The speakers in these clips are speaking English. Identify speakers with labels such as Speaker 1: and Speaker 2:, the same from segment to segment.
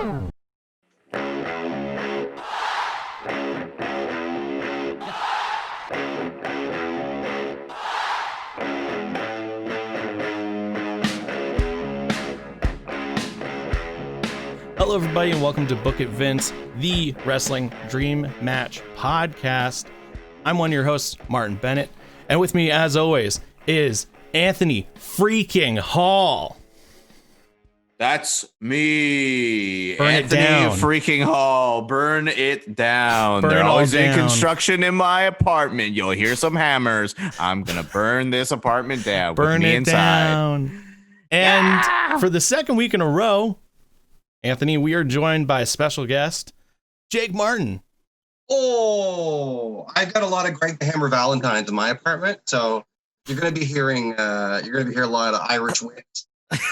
Speaker 1: Hello, everybody, and welcome to Book It Vince, the Wrestling Dream Match podcast. I'm one of your hosts, Martin Bennett, and with me, as always, is Antony freaking Hall.
Speaker 2: That's me.
Speaker 1: Burn
Speaker 2: Antony
Speaker 1: it down.
Speaker 2: freaking Hall. Burn it down.
Speaker 1: Burn
Speaker 2: They're
Speaker 1: it all
Speaker 2: always in
Speaker 1: down.
Speaker 2: construction in my apartment. You'll hear some hammers. I'm going to burn this apartment down.
Speaker 1: Burn
Speaker 2: with me
Speaker 1: it
Speaker 2: inside.
Speaker 1: down. And for the second week in a row, Antony, we are joined by a special guest, Jake Martin.
Speaker 3: Oh, I've got a lot of Greg the Hammer Valentines in my apartment, so you're going to be hearing a lot of Irish wits.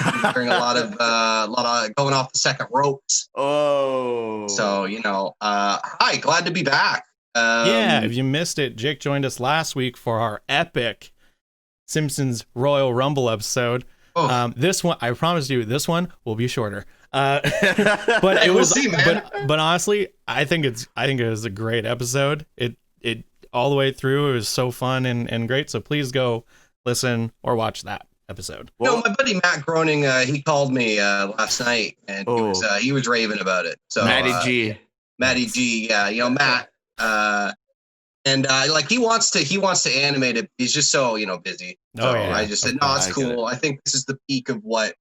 Speaker 3: You're hearing a lot of going off the second ropes.
Speaker 2: Oh.
Speaker 3: So hi, glad to be back.
Speaker 1: Yeah, if you missed it, Jake joined us last week for our epic Simpsons Royal Rumble episode.
Speaker 3: Oh.
Speaker 1: This one, I promise you, this one will be shorter. But it was,
Speaker 3: see, man.
Speaker 1: but honestly, I think it was a great episode. It all the way through, it was so fun and great. So please go listen or watch that episode.
Speaker 3: My buddy Matt Groening, he called me last night, and he was raving about it. So
Speaker 2: Matty
Speaker 3: G, yeah, Matt, and he wants to animate it. He's just so busy. So I just said, no, it's cool. I think this is the peak of what.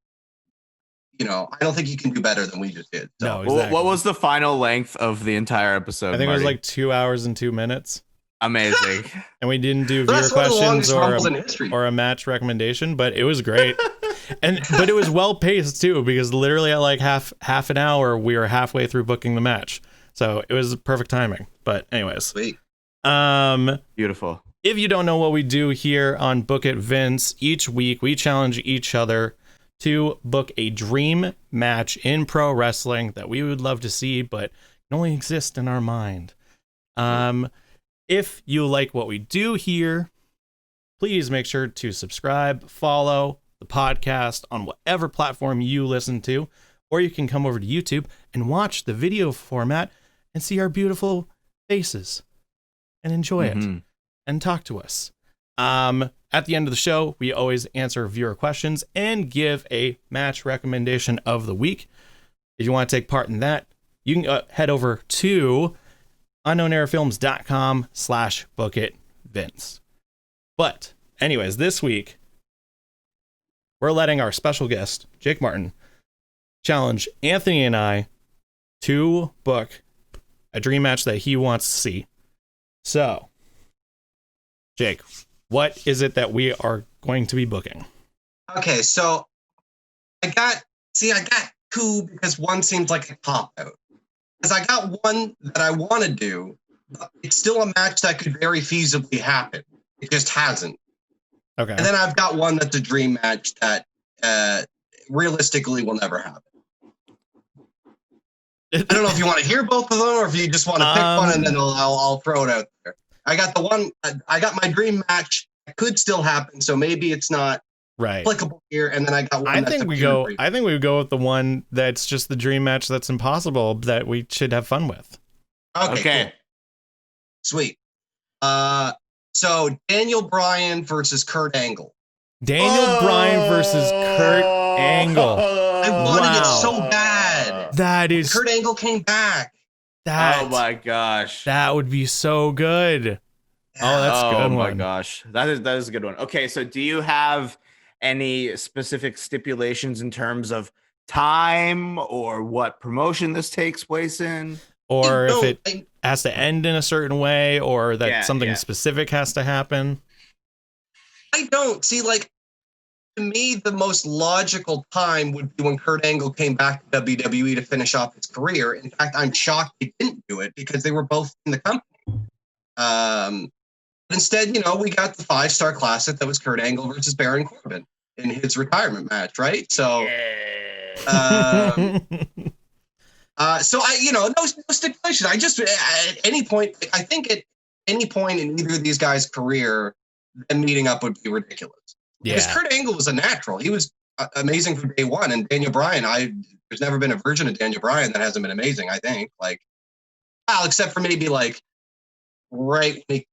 Speaker 3: I don't think you can do better than we just did. So.
Speaker 1: No, exactly.
Speaker 2: What was the final length of the entire episode?
Speaker 1: I think
Speaker 2: Marty?
Speaker 1: it was like 2 hours and 2 minutes.
Speaker 2: Amazing.
Speaker 1: And we didn't do viewer questions or a match recommendation, but it was great. But it was well paced too, because literally at like half an hour, we were halfway through booking the match. So it was perfect timing. But anyways,
Speaker 3: sweet.
Speaker 2: Beautiful.
Speaker 1: If you don't know what we do here on Book It Vince, each week we challenge each other to book a dream match in pro wrestling that we would love to see, but can only exist in our mind. If you like what we do here, please make sure to subscribe, follow the podcast on whatever platform you listen to, or you can come over to YouTube and watch the video format and see our beautiful faces and enjoy it and talk to us. At the end of the show, we always answer viewer questions and give a match recommendation of the week. If you want to take part in that, you can head over to UnknownErrorFilms.com/bookitvince. But anyways, this week, we're letting our special guest, Jake Martin, challenge Antony and I to book a dream match that he wants to see. So, Jake, what is it that we are going to be booking?
Speaker 3: Okay, so I got two because one seems like a cop out. Because I got one that I want to do, but it's still a match that could very feasibly happen. It just hasn't.
Speaker 1: Okay.
Speaker 3: And then I've got one that's a dream match that realistically will never happen. I don't know if you want to hear both of them or if you just want to pick one and then I'll throw it out there. I got my dream match that could still happen, so maybe it's not applicable here. And then I got one. I think we go
Speaker 1: with the one that's just the dream match that's impossible that we should have fun with.
Speaker 3: Okay. Cool. Sweet. So Daniel Bryan versus Kurt Angle.
Speaker 1: Bryan versus Kurt Angle.
Speaker 3: I wanted it so bad.
Speaker 1: That is.
Speaker 3: Kurt Angle came back.
Speaker 2: Oh my gosh.
Speaker 1: That would be so good. Oh, that's a good one. Oh my
Speaker 2: gosh. That is a good one. Okay, so do you have any specific stipulations in terms of time or what promotion this takes place in?
Speaker 1: Or if it has to end in a certain way or that something specific has to happen?
Speaker 3: I don't. See, to me, the most logical time would be when Kurt Angle came back to WWE to finish off his career. In fact, I'm shocked he didn't do it because they were both in the company. Instead, we got the 5-star classic that was Kurt Angle versus Baron Corbin in his retirement match, right? So, so no stipulation. I just, at any point, I think at any point in either of these guys' career, them meeting up would be ridiculous.
Speaker 1: Yeah.
Speaker 3: Because Kurt Angle was a natural. He was amazing from day one. And Daniel Bryan, there's never been a version of Daniel Bryan that hasn't been amazing. I think, like, well, except for maybe like right when he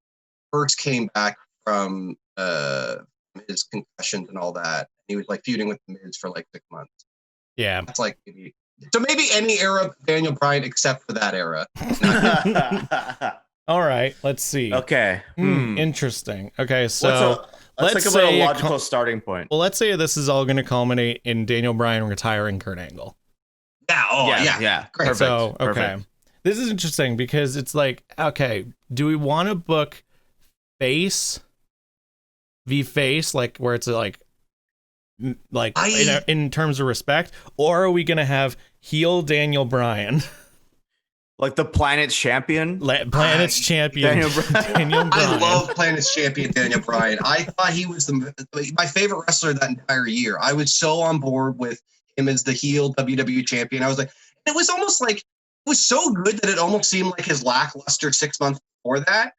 Speaker 3: first came back from his concussions and all that. He was like feuding with the Miz for like 6 months.
Speaker 1: Yeah,
Speaker 3: that's like maybe any era of Daniel Bryan except for that era.
Speaker 1: All right, let's see.
Speaker 2: Okay.
Speaker 1: Interesting. Okay, so
Speaker 2: let's think about a logical starting point.
Speaker 1: Well, let's say this is all going to culminate in Daniel Bryan retiring Kurt Angle.
Speaker 3: Yeah.
Speaker 2: Yeah.
Speaker 3: Great.
Speaker 2: Perfect.
Speaker 1: So, okay.
Speaker 2: Perfect.
Speaker 1: This is interesting because it's like, okay, do we want to book face v face, like where it's like in terms of respect, or are we going to have heel Daniel Bryan?
Speaker 2: Like the Planet's champion?
Speaker 1: Planet's champion. Daniel Bryan.
Speaker 3: I love Planet's champion Daniel Bryan. I thought he was my favorite wrestler that entire year. I was so on board with him as the heel WWE champion. I was like, it was almost like, it was so good that it almost seemed like his lackluster 6 months before that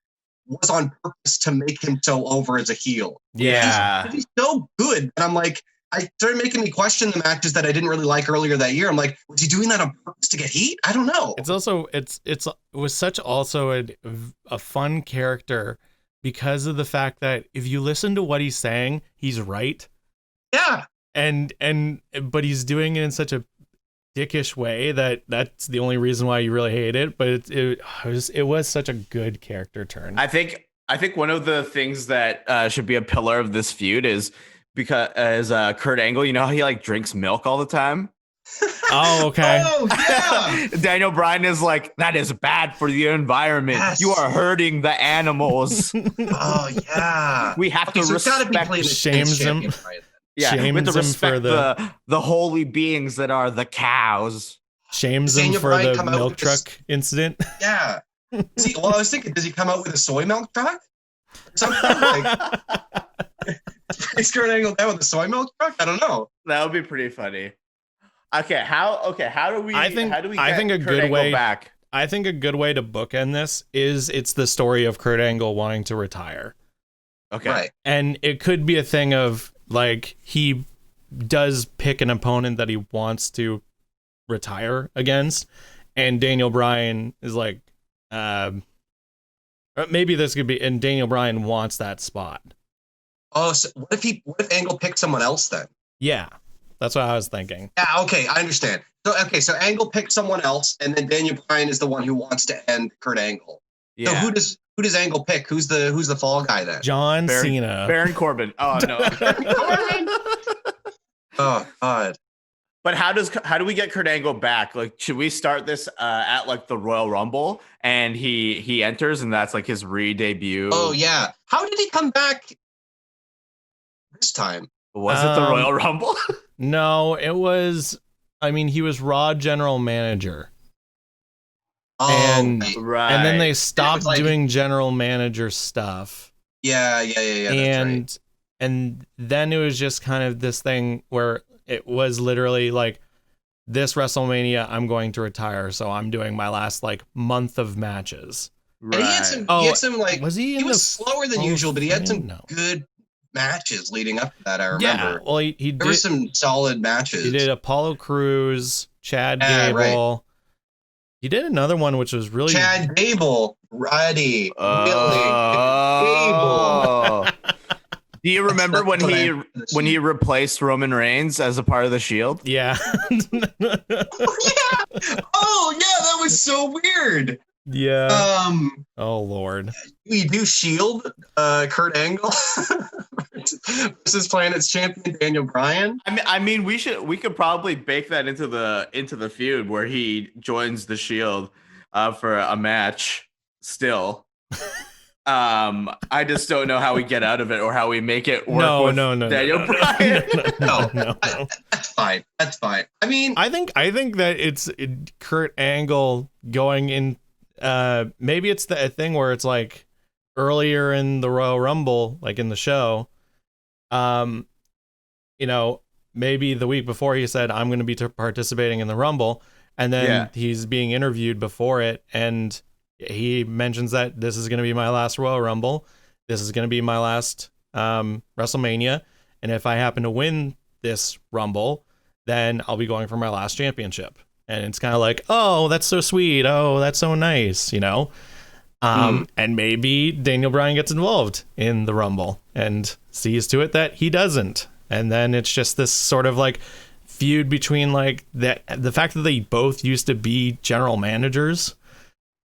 Speaker 3: was on purpose to make him so over as a heel.
Speaker 1: Yeah.
Speaker 3: He's so good. And I'm like, I started making me question the matches that I didn't really like earlier that year. I'm like, was he doing that on purpose to get heat? I don't know.
Speaker 1: It's also it was such also a fun character because of the fact that if you listen to what he's saying, he's right.
Speaker 3: Yeah.
Speaker 1: But he's doing it in such a dickish way that's the only reason why you really hate it. But it was such a good character turn.
Speaker 2: I think one of the things that should be a pillar of this feud is because as Kurt Angle, you know how he like drinks milk all the time?
Speaker 1: Oh, okay.
Speaker 3: Oh, yeah.
Speaker 2: Daniel Bryan is like, that is bad for the environment.
Speaker 3: Yes.
Speaker 2: You are hurting the animals.
Speaker 3: Oh, yeah.
Speaker 2: We have to respect.
Speaker 1: Shames him.
Speaker 2: Yeah, we have to respect
Speaker 1: for
Speaker 2: the holy beings that are the cows.
Speaker 1: Shames him for the milk truck incident.
Speaker 3: Yeah. I was thinking, does he come out with a soy milk truck? Something like. Is Kurt Angle down with a soy milk truck? I don't know.
Speaker 2: That would be pretty funny. How do we
Speaker 1: I think a
Speaker 2: Kurt
Speaker 1: good
Speaker 2: Angle
Speaker 1: way
Speaker 2: back?
Speaker 1: I think a good way to bookend this is it's the story of Kurt Angle wanting to retire.
Speaker 2: Okay.
Speaker 3: Right.
Speaker 1: And it could be a thing of like he does pick an opponent that he wants to retire against, and Daniel Bryan is like maybe this could be, and Daniel Bryan wants that spot.
Speaker 3: Oh, so what if Angle picked someone else then?
Speaker 1: Yeah, that's what I was thinking.
Speaker 3: Yeah, okay, I understand. So Angle picked someone else, and then Daniel Bryan is the one who wants to end Kurt Angle.
Speaker 2: Yeah.
Speaker 3: So who does Angle pick? Who's the fall guy then?
Speaker 1: John Cena.
Speaker 2: Baron Corbin. Oh no.
Speaker 3: Oh God.
Speaker 2: But how do we get Kurt Angle back? Like, should we start this at like the Royal Rumble and he enters and that's like his re-debut?
Speaker 3: Oh yeah. How did he come back this time?
Speaker 2: Was it the Royal Rumble?
Speaker 1: No, it was. I mean, he was Raw general manager.
Speaker 3: Oh,
Speaker 2: right.
Speaker 1: And then they stopped doing general manager stuff.
Speaker 3: Yeah. That's
Speaker 1: and then it was just kind of this thing where it was literally like, this WrestleMania, I'm going to retire, so I'm doing my last like month of matches.
Speaker 3: Right. And he had some like,
Speaker 1: was he
Speaker 3: was slower than usual, but he had some good matches leading up to that. I remember.
Speaker 1: Yeah, well, he
Speaker 3: there were some solid matches.
Speaker 1: He did Apollo Crews, Chad Gable. Right. He did another one which was really
Speaker 3: Chad Gable, Roddy, Gable.
Speaker 2: Do you remember when he replaced Roman Reigns as a part of the Shield?
Speaker 1: Yeah.
Speaker 3: Oh yeah, that was so weird.
Speaker 1: Yeah. Oh Lord.
Speaker 3: We do Shield, Kurt Angle versus Planet's champion Daniel Bryan.
Speaker 2: I mean, we could probably bake that into the feud where he joins the Shield for a match. Still, I just don't know how we get out of it or how we make it work. No, Daniel Bryan.
Speaker 3: No. That's fine. I mean,
Speaker 1: I think that it's Kurt Angle going in. Maybe it's the thing where it's like earlier in the Royal Rumble, like in the show, maybe the week before he said, I'm going to be participating in the Rumble. And then he's being interviewed before it. And he mentions that this is going to be my last Royal Rumble. This is going to be my last WrestleMania. And if I happen to win this Rumble, then I'll be going for my last championship. And it's kind of like, oh, that's so sweet. Oh, that's so nice, you know? And maybe Daniel Bryan gets involved in the Rumble and sees to it that he doesn't. And then it's just this sort of like feud between like the fact that they both used to be general managers.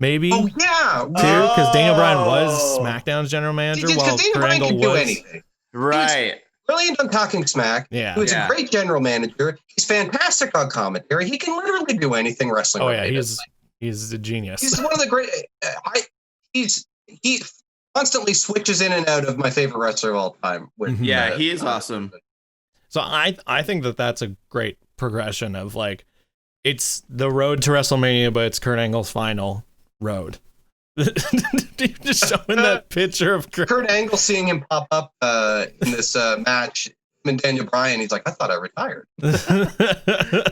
Speaker 1: Maybe.
Speaker 3: Oh yeah,
Speaker 1: too, because Daniel Bryan was SmackDown's general manager while
Speaker 3: Daniel Bryan
Speaker 1: Angle
Speaker 3: can do
Speaker 1: was
Speaker 3: anything.
Speaker 2: Right.
Speaker 3: Brilliant on talking smack.
Speaker 1: Yeah.
Speaker 3: He was a great general manager. He's fantastic on commentary. He can literally do anything wrestling.
Speaker 1: Oh yeah, he's a genius.
Speaker 3: He's one of the great. He constantly switches in and out of my favorite wrestler of all time.
Speaker 2: He is awesome.
Speaker 1: So I think that that's a great progression of like, it's the road to WrestleMania, but it's Kurt Angle's final road. Just showing that picture of
Speaker 3: Kurt Angle, seeing him pop up in this match, him and Daniel Bryan. He's like, I thought I retired.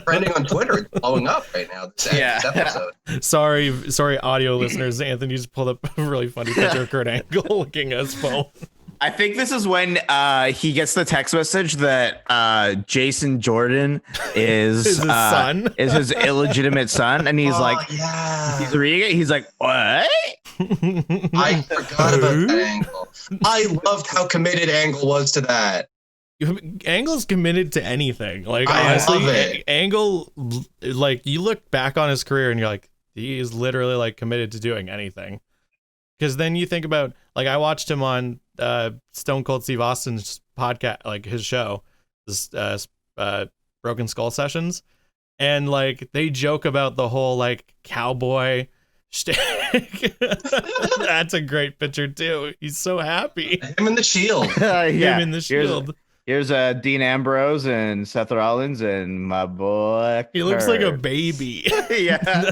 Speaker 3: Trending on Twitter, it's blowing up right now. This episode.
Speaker 1: Sorry, audio listeners. Anthony just pulled up a really funny picture of Kurt Angle looking at his phone.
Speaker 2: I think this is when he gets the text message that Jason Jordan is
Speaker 1: his son,
Speaker 2: is his illegitimate son, and he's he's reading it. He's like, what?
Speaker 3: I forgot about that Angle. I loved how committed Angle was to that.
Speaker 1: Angle's committed to anything. Like
Speaker 3: I
Speaker 1: honestly,
Speaker 3: love it.
Speaker 1: Angle, like you look back on his career and you're like, he is literally like committed to doing anything. Because then you think about, like, I watched him on Stone Cold Steve Austin's podcast, like his show, this Broken Skull Sessions, and like they joke about the whole like cowboy shtick. That's a great picture too. He's so happy.
Speaker 3: Him in the Shield.
Speaker 1: Him in the Shield.
Speaker 2: Here's Dean Ambrose and Seth Rollins and my boy.
Speaker 1: He looks like a baby.
Speaker 2: Yeah,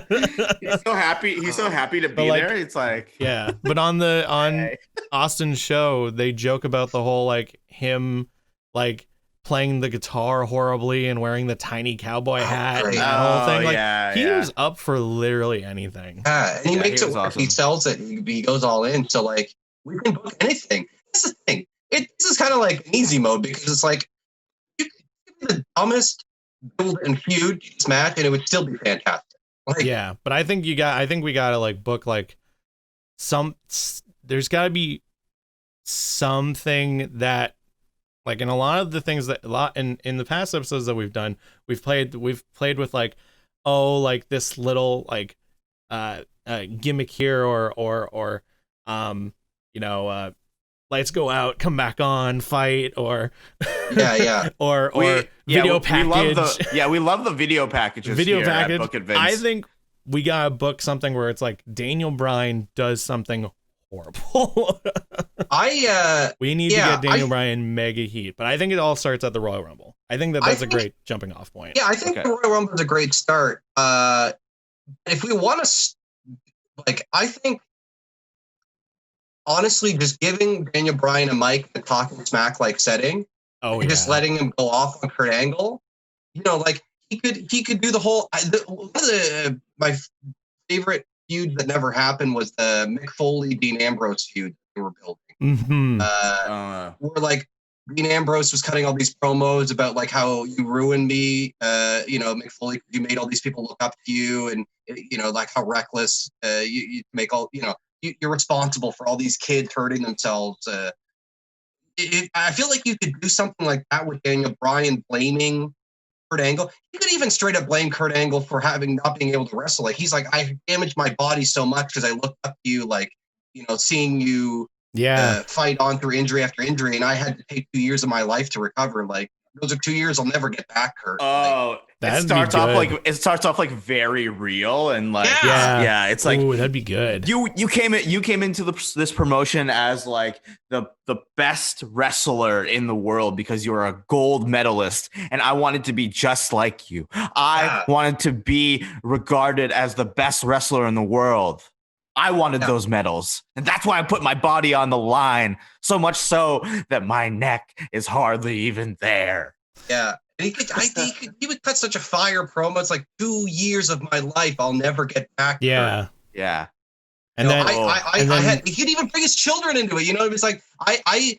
Speaker 2: he's so happy. He's so happy to be there. It's like,
Speaker 1: yeah. But on Austin's show, they joke about the whole like him like playing the guitar horribly and wearing the tiny cowboy hat and that whole thing. Like he was up for literally anything.
Speaker 3: Yeah, and he makes it work.
Speaker 2: Awesome.
Speaker 3: He sells it. He goes all in. So like we can book anything. That's the thing. This is kind of like easy mode because it's like you could be the dumbest build and feud match and it would still be fantastic. Like,
Speaker 1: yeah, but I think we gotta like book like there's gotta be something that like in a lot of the things that in the past episodes that we've done, we've played with like, oh, like this little like gimmick here or lights go out, come back on, fight, or or video package.
Speaker 2: We love the video packages.
Speaker 1: Video package. I think we gotta book something where it's like Daniel Bryan does something horrible. We need to get Daniel Bryan mega heat, but I think it all starts at the Royal Rumble. I think that's a great jumping off point.
Speaker 3: Yeah, I think the Royal Rumble is a great start. If we want to, I think. Honestly, just giving Daniel Bryan a mic and talking smack like setting, and just letting him go off on Kurt Angle, like he could do the whole. My favorite feud that never happened was the Mick Foley Dean Ambrose feud they were building.
Speaker 1: Mm-hmm.
Speaker 3: Where like Dean Ambrose was cutting all these promos about like how you ruined me, Mick Foley, you made all these people look up to you, and like how reckless you make all you're responsible for all these kids hurting themselves. I feel like you could do something like that with Daniel Bryan blaming Kurt Angle. You could even straight up blame Kurt Angle for not being able to wrestle. Like he's like, I damaged my body so much because I looked up to you, like seeing you fight on through injury after injury, and I had to take 2 years of my life to recover. Like those are 2 years I'll never get back, Kurt.
Speaker 2: Oh. It starts off like very real and like it's like,
Speaker 1: ooh, that'd be good.
Speaker 2: You came into this promotion as like the best wrestler in the world because you're a gold medalist, and I wanted to be just like you. I wanted to be regarded as the best wrestler in the world. I wanted those medals, and that's why I put my body on the line, so much so that my neck is hardly even there.
Speaker 3: Yeah. He would cut such a fire promo. It's like 2 years of my life I'll never get back.
Speaker 1: Yeah.
Speaker 3: And then he could even bring his children into it. It was like I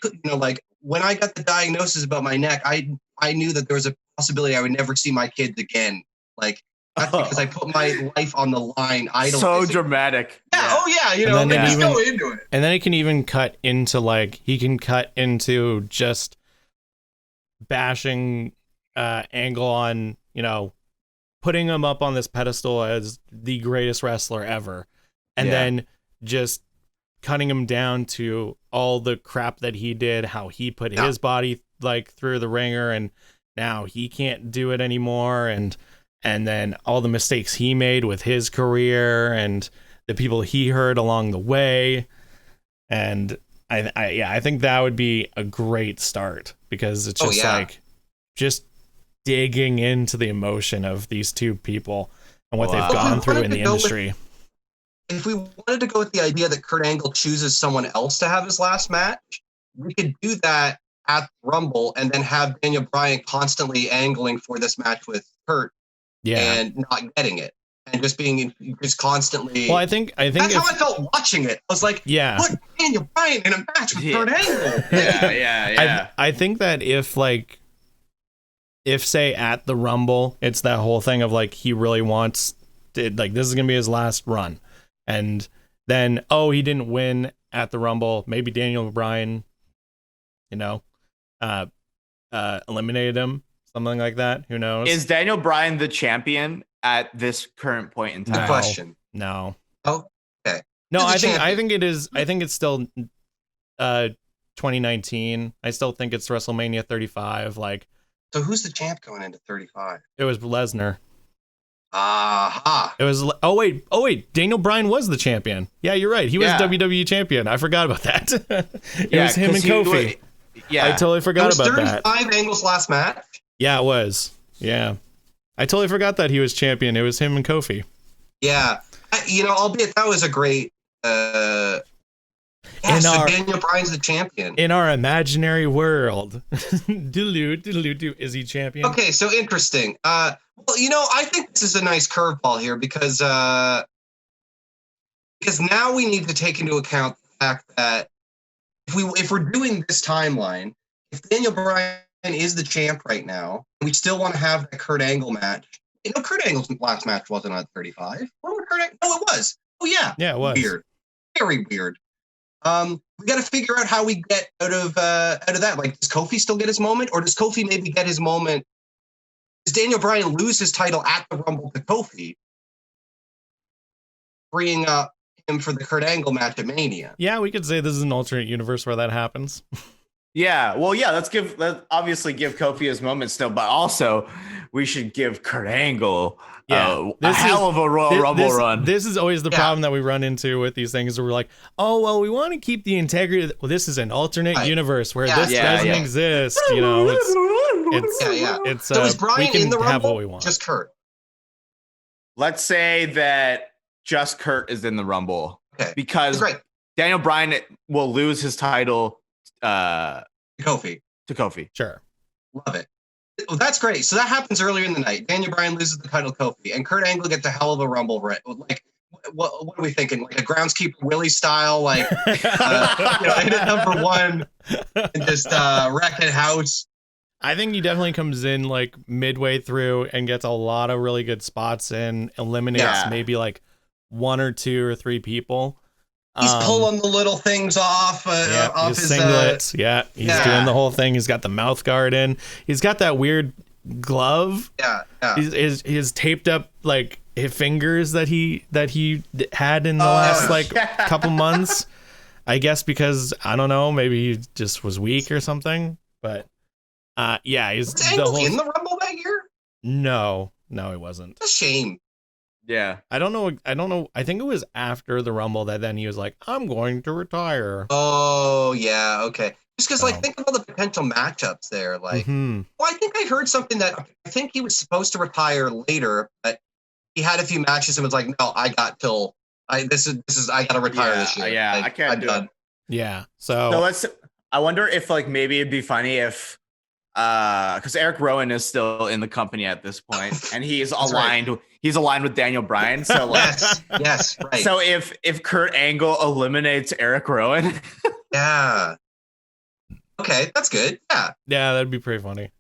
Speaker 3: could like when I got the diagnosis about my neck, I knew that there was a possibility I would never see my kids again. Like, that's because I put my life on the line.
Speaker 2: So dramatic.
Speaker 3: Yeah. Oh yeah. You know, they just go into it.
Speaker 1: And then he can even cut into just bashing Angle on, you know, putting him up on this pedestal as the greatest wrestler ever. And then just cutting him down to all the crap that he did, how he put his body like through the ringer, and now he can't do it anymore. And then all the mistakes he made with his career and the people he hurt along the way. And I think that would be a great start, because it's just like just digging into the emotion of these two people and what they've gone through in the industry.
Speaker 3: If we wanted to go with the idea that Kurt Angle chooses someone else to have his last match, we could do that at the Rumble and then have Daniel Bryan constantly angling for this match with Kurt and not getting it. And just being just constantly.
Speaker 1: Well, I think
Speaker 3: that's how I felt watching it. I was like, put Daniel Bryan in a match with Kurt Angle.
Speaker 2: Yeah.
Speaker 1: I think that if say at the Rumble, it's that whole thing of like he really wants to, like, this is gonna be his last run, and then he didn't win at the Rumble. Maybe Daniel Bryan, you know, eliminated him, something like that. Who knows?
Speaker 2: Is Daniel Bryan the champion at this current point in time?
Speaker 3: Good question.
Speaker 1: No.
Speaker 3: Oh, okay.
Speaker 1: No, I think it is. I think it's still 2019. I still think it's WrestleMania 35. Like,
Speaker 3: so who's the champ going into 35?
Speaker 1: It was Lesnar.
Speaker 3: Aha.
Speaker 1: It was. Oh wait. Daniel Bryan was the champion. Yeah, you're right. He was WWE champion. I forgot about that. It was him and Kofi. I totally forgot about that.
Speaker 3: 35 Angle's last match.
Speaker 1: Yeah, it was. Yeah. I totally forgot that he was champion. It was him and Kofi.
Speaker 3: Yeah. Albeit that was a great... so Daniel Bryan's the champion.
Speaker 1: In our imaginary world. Doodaloo, is he champion?
Speaker 3: Okay, so interesting. I think this is a nice curveball here because now we need to take into account the fact that if we're doing this timeline, if Daniel Bryan is the champ right now, we still want to have that Kurt Angle match. Kurt Angle's last match wasn't on 35. No, it was. Oh yeah.
Speaker 1: Yeah, it was.
Speaker 3: Weird. Very weird. We got to figure out how we get out of that. Like, does Kofi still get his moment, or does Kofi maybe get his moment? Does Daniel Bryan lose his title at the Rumble to Kofi, freeing up him for the Kurt Angle match at Mania?
Speaker 1: Yeah, we could say this is an alternate universe where that happens.
Speaker 2: Yeah, well, let's obviously give Kofi his moment still, but also we should give Kurt Angle a hell of a Royal Rumble run.
Speaker 1: This is always the problem that we run into with these things, where we're like, oh, well, we want to keep the integrity. Well, this is an alternate universe where this doesn't exist. You know, it's
Speaker 3: so is Bryan in the Rumble?
Speaker 1: Have what we want.
Speaker 3: Just Kurt.
Speaker 2: Let's say that just Kurt is in the Rumble, because Daniel Bryan will lose his title to Kofi.
Speaker 1: Sure.
Speaker 3: Love it. Well, that's great. So that happens earlier in the night. Daniel Bryan loses the title to Kofi, and Kurt Angle gets a hell of a Rumble. Like, what are we thinking? Like a groundskeeper Willie style, like hit it number one and just wreck it house.
Speaker 1: I think he definitely comes in like midway through and gets a lot of really good spots in, eliminates maybe like 1 or 2 or 3 people.
Speaker 3: He's pulling the little things off his
Speaker 1: singlets. He's doing the whole thing. He's got the mouth guard in. He's got that weird glove. He's taped up like his fingers that he had in the last couple months. I guess because I don't know, maybe he just was weak or something. But he's
Speaker 3: was Angle in the Rumble that year?
Speaker 1: No, he wasn't.
Speaker 3: It's a shame.
Speaker 2: Yeah.
Speaker 1: I don't know. I think it was after the Rumble that then he was like, I'm going to retire.
Speaker 3: Oh, yeah. Okay. Just because, think of all the potential matchups there. Like, well, I think I heard something that I think he was supposed to retire later, but he had a few matches and was like, no, I got till I got to retire this year.
Speaker 2: Yeah. I can't do it.
Speaker 1: Yeah. So
Speaker 2: I wonder if maybe it'd be funny if, because Eric Rowan is still in the company at this point, and he's aligned. Right. He's aligned with Daniel Bryan. So
Speaker 3: yes, right.
Speaker 2: So if Kurt Angle eliminates Eric Rowan,
Speaker 3: Okay, that's good. Yeah.
Speaker 1: Yeah, that'd be pretty funny.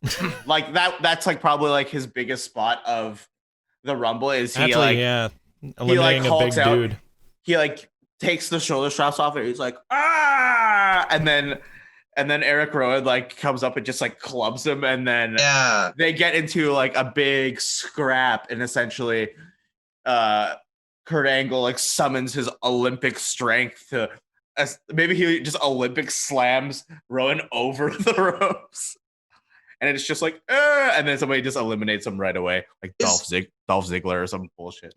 Speaker 2: Like that's like probably like his biggest spot of the Rumble is he
Speaker 1: Actually,
Speaker 2: like
Speaker 1: yeah,
Speaker 2: he like
Speaker 1: eliminating a big
Speaker 2: hulks out.
Speaker 1: dude.
Speaker 2: He like takes the shoulder straps off and he's like and then Eric Rowan like comes up and just like clubs him, and then they get into like a big scrap, and essentially Kurt Angle like summons his Olympic strength to maybe he just Olympic slams Rowan over the ropes, and it's just like and then somebody just eliminates him right away, like Dolph Ziggler or some bullshit.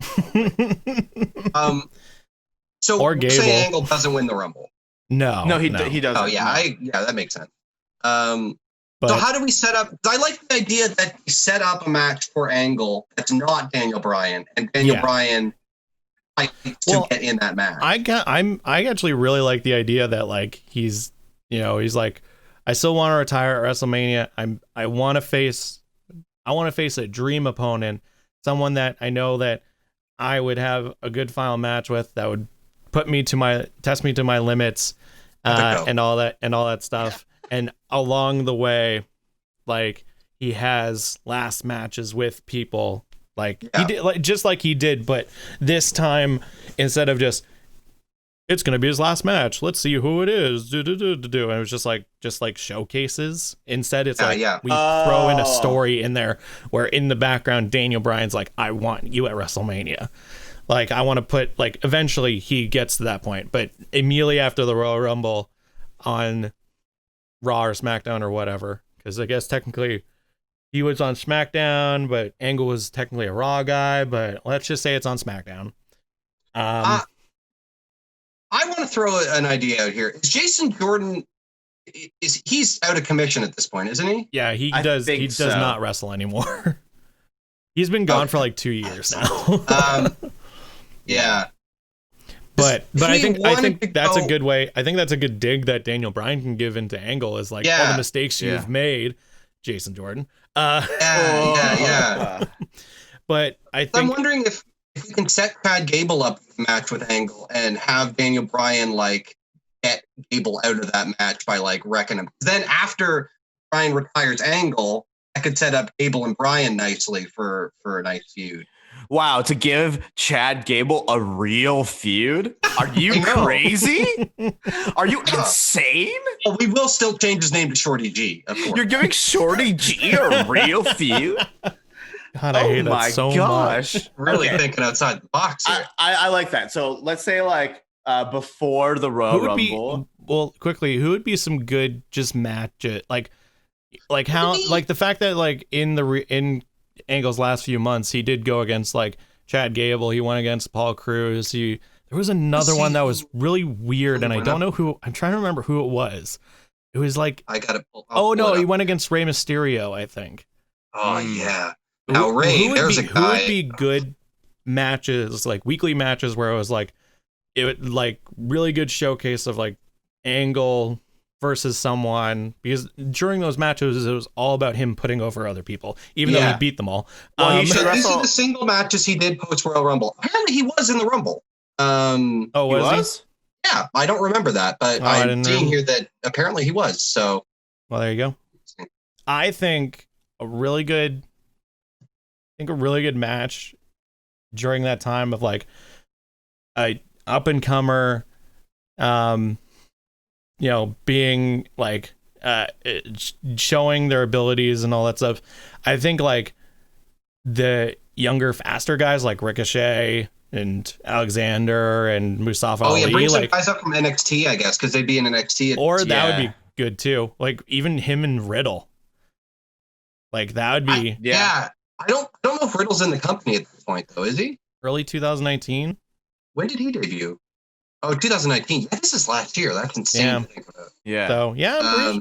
Speaker 3: So
Speaker 1: or Gable.
Speaker 3: say Angle doesn't win the Rumble.
Speaker 2: No, he doesn't.
Speaker 3: Oh yeah,
Speaker 2: no.
Speaker 3: That makes sense. So how do we set up? I like the idea that we set up a match for Angle that's not Daniel Bryan, and Daniel Bryan to get in that match.
Speaker 1: I actually really like the idea that like he's like, I still want to retire at WrestleMania. I want to face a dream opponent, someone that I know that I would have a good final match with, that would test me to my limits, and all that stuff. And along the way, like, he has last matches with people like he did, like just like he did, but this time instead of just it's gonna be his last match, let's see who it is. And it was just like showcases. Instead, it's we throw in a story in there where in the background Daniel Bryan's like, I want you at WrestleMania. Like, I want to put, like, eventually he gets to that point, but immediately after the Royal Rumble on Raw or SmackDown or whatever, because I guess technically he was on SmackDown, but Angle was technically a Raw guy, but let's just say it's on SmackDown.
Speaker 3: I want to throw an idea out here. Is Jason Jordan, he's out of commission at this point, isn't he?
Speaker 1: Yeah, he does not wrestle anymore. He's been gone for like 2 years now.
Speaker 3: Yeah.
Speaker 1: But I think that's a good way. I think that's a good dig that Daniel Bryan can give into Angle, is like, all the mistakes you've made, Jason Jordan.
Speaker 3: Yeah.
Speaker 1: But I'm
Speaker 3: wondering if we can set Chad Gable up for a match with Angle and have Daniel Bryan like get Gable out of that match by like wrecking him. Then after Bryan retires Angle, I could set up Gable and Bryan nicely for a nice feud.
Speaker 2: Wow, to give Chad Gable a real feud? Are you crazy? Are you insane?
Speaker 3: Well, we will still change his name to Shorty G, of course.
Speaker 2: You're giving Shorty G a real feud?
Speaker 1: God, I hate that so much.
Speaker 3: Really thinking outside the box here.
Speaker 2: I like that. So let's say like before the Royal Rumble.
Speaker 1: Quickly, who would be some good just match it? Like how, like the fact that like in Angle's last few months, he did go against like Chad Gable. He went against Paul Cruz. There was another one that was really weird, and I don't know who. I'm trying to remember who it was. It was like
Speaker 3: I got it.
Speaker 1: Oh no, he went against Rey Mysterio, I think.
Speaker 3: Oh yeah. Now Rey, there's a guy.
Speaker 1: Who would be good matches, like weekly matches, where it was like it would like really good showcase of like Angle versus someone, because during those matches it was all about him putting over other people, even though he beat them all.
Speaker 3: Well, these are the single matches he did post Royal Rumble. Apparently he was in the Rumble.
Speaker 1: Was
Speaker 3: he? Yeah, I don't remember that, but I'm seeing here that apparently he was. So,
Speaker 1: well, there you go. I think a really good match during that time of like a up and comer, being like showing their abilities and all that stuff. I think like the younger, faster guys like Ricochet and Alexander and Mustafa Ali,
Speaker 3: bring some
Speaker 1: like
Speaker 3: guys up from NXT, I guess, because they'd be in NXT.
Speaker 1: That would be good too. Like even him and Riddle. Like that would be
Speaker 3: I don't know if Riddle's in the company at this point though, is he?
Speaker 1: Early 2019.
Speaker 3: When did he debut? Oh, 2019. Yeah, this is last year. That's insane to think about.
Speaker 2: Yeah.
Speaker 1: So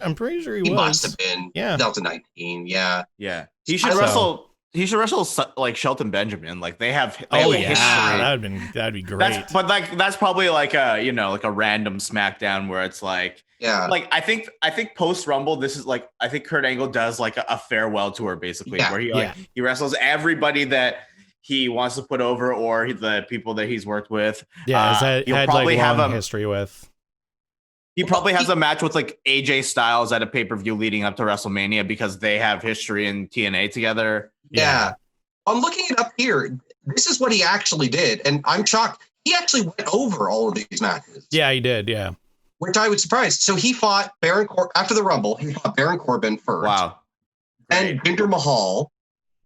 Speaker 1: I'm pretty sure he was.
Speaker 3: Must have been. Yeah. 2019. Yeah.
Speaker 2: Yeah. He should wrestle. He should wrestle like Shelton Benjamin. Like they have history.
Speaker 1: That'd be great.
Speaker 2: That's probably like a like a random SmackDown where it's like like I think post Rumble this is like I think Kurt Angle does like a farewell tour basically where he wrestles everybody that he wants to put over or the people that he's worked with.
Speaker 1: Yeah, he'll probably have a history with.
Speaker 2: He probably has a match with like AJ Styles at a pay-per-view leading up to WrestleMania because they have history in TNA together.
Speaker 3: Yeah. I'm looking it up here. This is what he actually did. And I'm shocked. He actually went over all of these matches.
Speaker 1: Yeah, he did. Yeah.
Speaker 3: Which I was surprised. So he fought Baron Corbin after the Rumble. He fought Baron Corbin first.
Speaker 2: Wow.
Speaker 3: And Jinder Mahal.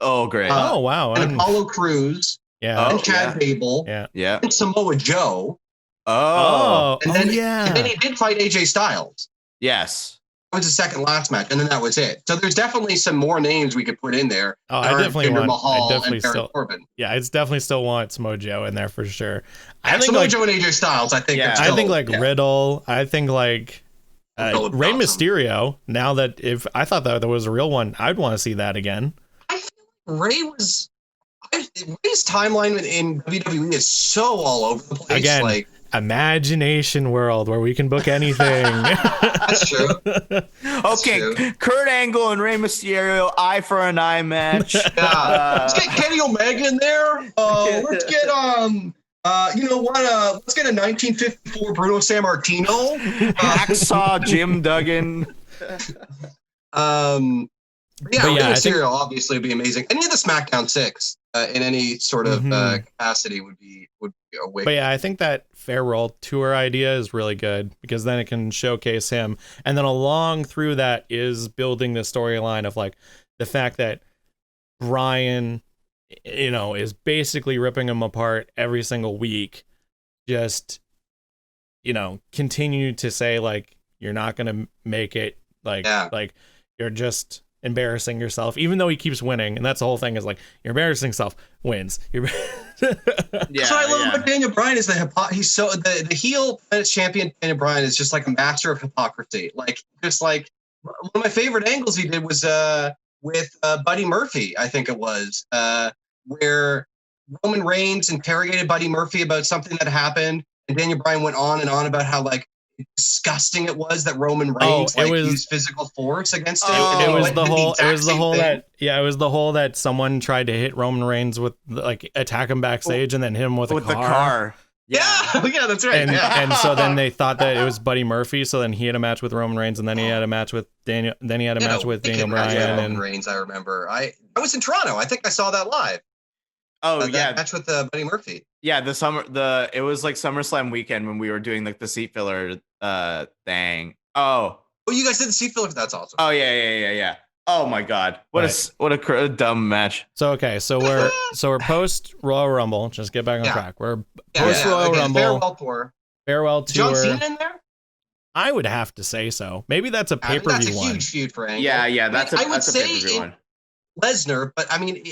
Speaker 2: Oh, great.
Speaker 1: Oh, wow.
Speaker 3: And Apollo Crews.
Speaker 1: Yeah.
Speaker 3: And Chad Gable.
Speaker 2: Yeah.
Speaker 3: And Samoa Joe.
Speaker 2: Oh.
Speaker 3: And then,
Speaker 1: yeah.
Speaker 3: And then he did fight AJ Styles.
Speaker 2: Yes.
Speaker 3: That was the second last match, and then that was it. So there's definitely some more names we could put in there.
Speaker 1: Oh, I definitely want.
Speaker 3: Mahal
Speaker 1: I definitely
Speaker 3: and Baron
Speaker 1: still.
Speaker 3: Corbin.
Speaker 1: Yeah, it's definitely still want Samoa Joe in there for sure. I think
Speaker 3: Samoa
Speaker 1: like
Speaker 3: Joe and AJ Styles. I think.
Speaker 2: Yeah.
Speaker 3: Still,
Speaker 1: I think like Riddle. I think like Rey Mysterio. Now that if I thought that there was a real one, I'd want to see that again.
Speaker 3: I feel like Ray's timeline in WWE is so all over the place.
Speaker 1: Again,
Speaker 3: like
Speaker 1: imagination world where we can book anything.
Speaker 3: that's true.
Speaker 2: Okay,
Speaker 3: true.
Speaker 2: Kurt Angle and Rey Mysterio, eye for an eye match.
Speaker 3: Let's get Kenny Omega in there. Let's get you know what? Let's get a 1954 Bruno Sammartino.
Speaker 2: Hacksaw Jim Duggan.
Speaker 3: Yeah,
Speaker 1: I
Speaker 3: Mysterio obviously would be amazing. Any of the SmackDown 6 in any sort of capacity would be a win.
Speaker 1: But yeah, I think that farewell tour idea is really good because then it can showcase him. And then along through that is building the storyline of like the fact that Bryan, you know, is basically ripping him apart every single week. Just, you know, continue to say like, you're not going to make it. Like, like you're just embarrassing yourself, even though he keeps winning. And that's the whole thing is like, you're embarrassing yourself, wins.
Speaker 3: That's what I love about Daniel Bryan is he's so the heel champion. Daniel Bryan is just like a master of hypocrisy. Like just like one of my favorite angles he did was with Buddy Murphy. I think it was where Roman Reigns interrogated Buddy Murphy about something that happened, and Daniel Bryan went on and on about how like disgusting it was that Roman Reigns used physical force against him.
Speaker 1: It was the whole that someone tried to hit Roman Reigns with like attack him backstage and then hit him with a car.
Speaker 3: Yeah, that's right.
Speaker 1: And so then they thought that it was Buddy Murphy. So then he had a match with Roman Reigns, and then he had a match with Daniel. Then he had a match with Daniel Bryan.
Speaker 3: Roman Reigns, I remember. I was in Toronto. I think I saw that live.
Speaker 2: Oh
Speaker 3: that match with Buddy Murphy.
Speaker 2: Yeah, it was like SummerSlam weekend when we were doing like the seat filler thing. Oh,
Speaker 3: you guys did the seat filler. That's awesome.
Speaker 2: Oh yeah. Oh my God, what a dumb match.
Speaker 1: So we're post Royal Rumble. Just get back on track. We're post Royal Rumble. Farewell tour.
Speaker 3: John Cena in there?
Speaker 1: I would have to say so. Maybe that's a pay-per-view one.
Speaker 3: That's a huge feud for Angle.
Speaker 2: Yeah, that's a
Speaker 3: pay-per-view one. Lesnar, but I mean,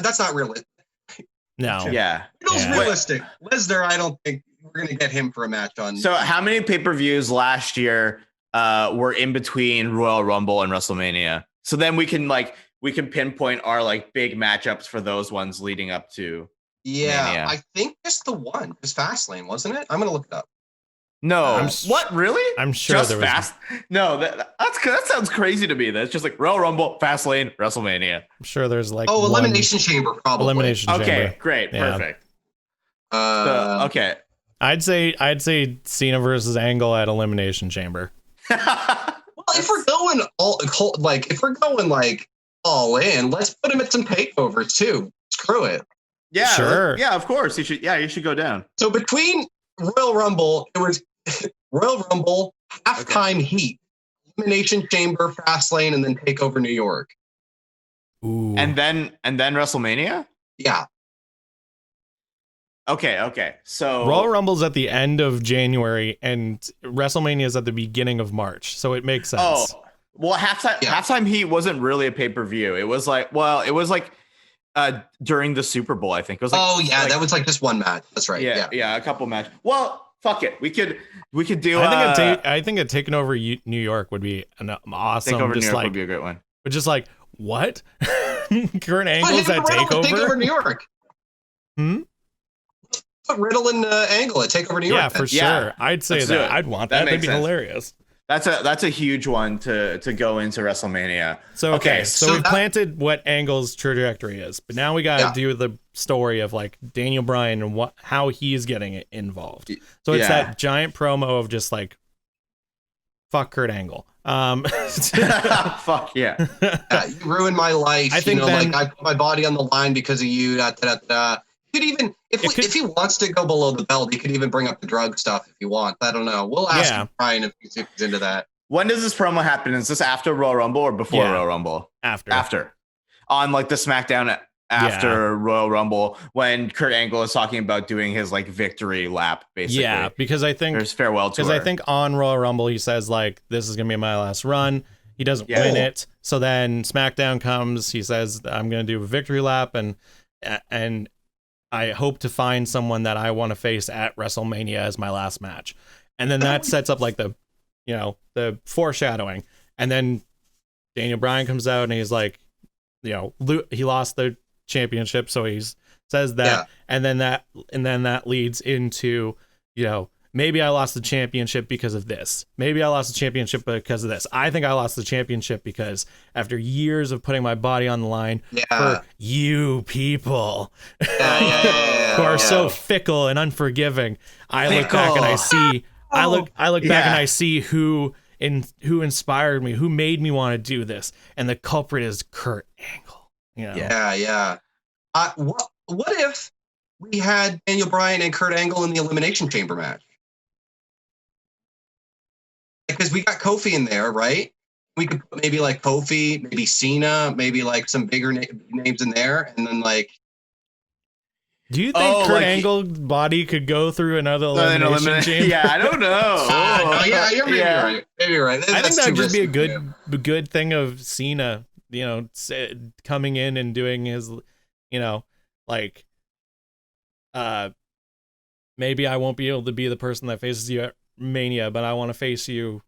Speaker 3: that's not realistic.
Speaker 1: No.
Speaker 2: Yeah.
Speaker 3: It was realistic. Lesnar, I don't think we're going to get him for a match on.
Speaker 2: So how many pay-per-views last year were in between Royal Rumble and WrestleMania? So then we can pinpoint our like big matchups for those ones leading up to Mania.
Speaker 3: I think just the one. It was Fastlane, wasn't it? I'm going to look it up.
Speaker 2: No. What, really?
Speaker 1: I'm sure
Speaker 2: just
Speaker 1: there was
Speaker 2: fast. No, that sounds crazy to me. That's just like Royal Rumble, Fastlane, WrestleMania.
Speaker 1: I'm sure there's like
Speaker 3: Elimination Chamber, probably.
Speaker 1: Elimination Chamber.
Speaker 2: Okay, great, perfect. Okay.
Speaker 1: I'd say Cena versus Angle at Elimination Chamber.
Speaker 3: Well, if we're going all in, let's put him at some takeovers too. Screw it.
Speaker 2: Yeah,
Speaker 1: sure.
Speaker 2: Yeah, of course. You should go down.
Speaker 3: So between Royal Rumble, it was Royal Rumble, halftime heat, Elimination Chamber, Fastlane, and then Takeover New York.
Speaker 1: Ooh.
Speaker 2: And then WrestleMania?
Speaker 3: Yeah.
Speaker 2: Okay. So
Speaker 1: Royal Rumble's at the end of January and WrestleMania is at the beginning of March, so it makes sense.
Speaker 2: Oh, well, halftime heat wasn't really a pay-per-view. It was like during the Super Bowl, I think. It was like,
Speaker 3: that was like just one match. That's right.
Speaker 2: Yeah, a couple matches. Well, fuck it. We could do.
Speaker 1: I think a Taking Over New York would be an awesome.
Speaker 2: Takeover New York would be a great one.
Speaker 1: But just like what? Kurt Angle's at
Speaker 3: Takeover New York. Put Riddle and Angle at Takeover New York.
Speaker 1: Yeah, for sure. I'd say that. I'd want that. That'd be hilarious.
Speaker 2: That's a huge one to go into WrestleMania.
Speaker 1: So we've planted what Angle's trajectory is, but now we got to do the story of like Daniel Bryan and how he's getting involved. So it's that giant promo of just like fuck Kurt Angle.
Speaker 2: Fuck yeah.
Speaker 3: You ruined my life.
Speaker 1: I think then,
Speaker 3: I put my body on the line because of you. Da, da, da, da. Could even if he wants to go below the belt, he could even bring up the drug stuff if he wants. I don't know. We'll ask Brian if he's into that.
Speaker 2: When does this promo happen? Is this after Royal Rumble or before Royal Rumble? After. On like the SmackDown after Royal Rumble, when Kurt Angle is talking about doing his like victory lap, basically. Yeah,
Speaker 1: because I think
Speaker 2: there's farewell tour.
Speaker 1: Because I think on Royal Rumble he says like, "This is gonna be my last run." He doesn't win it, so then SmackDown comes. He says, "I'm gonna do a victory lap, and I hope to find someone that I want to face at WrestleMania as my last match." And then that sets up like the foreshadowing. And then Daniel Bryan comes out and he's like, he lost the championship, so he says that, and then that leads into, maybe I lost the championship because of this. Maybe I lost the championship because of this. I think I lost the championship because after years of putting my body on the line for you people who are so fickle and unforgiving, I look back and I see, I look back and I see who inspired me, who made me want to do this, and the culprit is Kurt Angle.
Speaker 3: What if we had Daniel Bryan and Kurt Angle in the Elimination Chamber match? Because we got Kofi in there, right? We could put maybe like Kofi, maybe Cena, maybe like some bigger names in there, and then like.
Speaker 1: Do you think Kurt Angle's body could go through another elimination chamber?
Speaker 2: Yeah, I don't know.
Speaker 3: You're maybe right. Maybe right.
Speaker 1: I think that would just be a good thing of Cena, coming in and doing his, maybe I won't be able to be the person that faces you at Mania, but I want to face you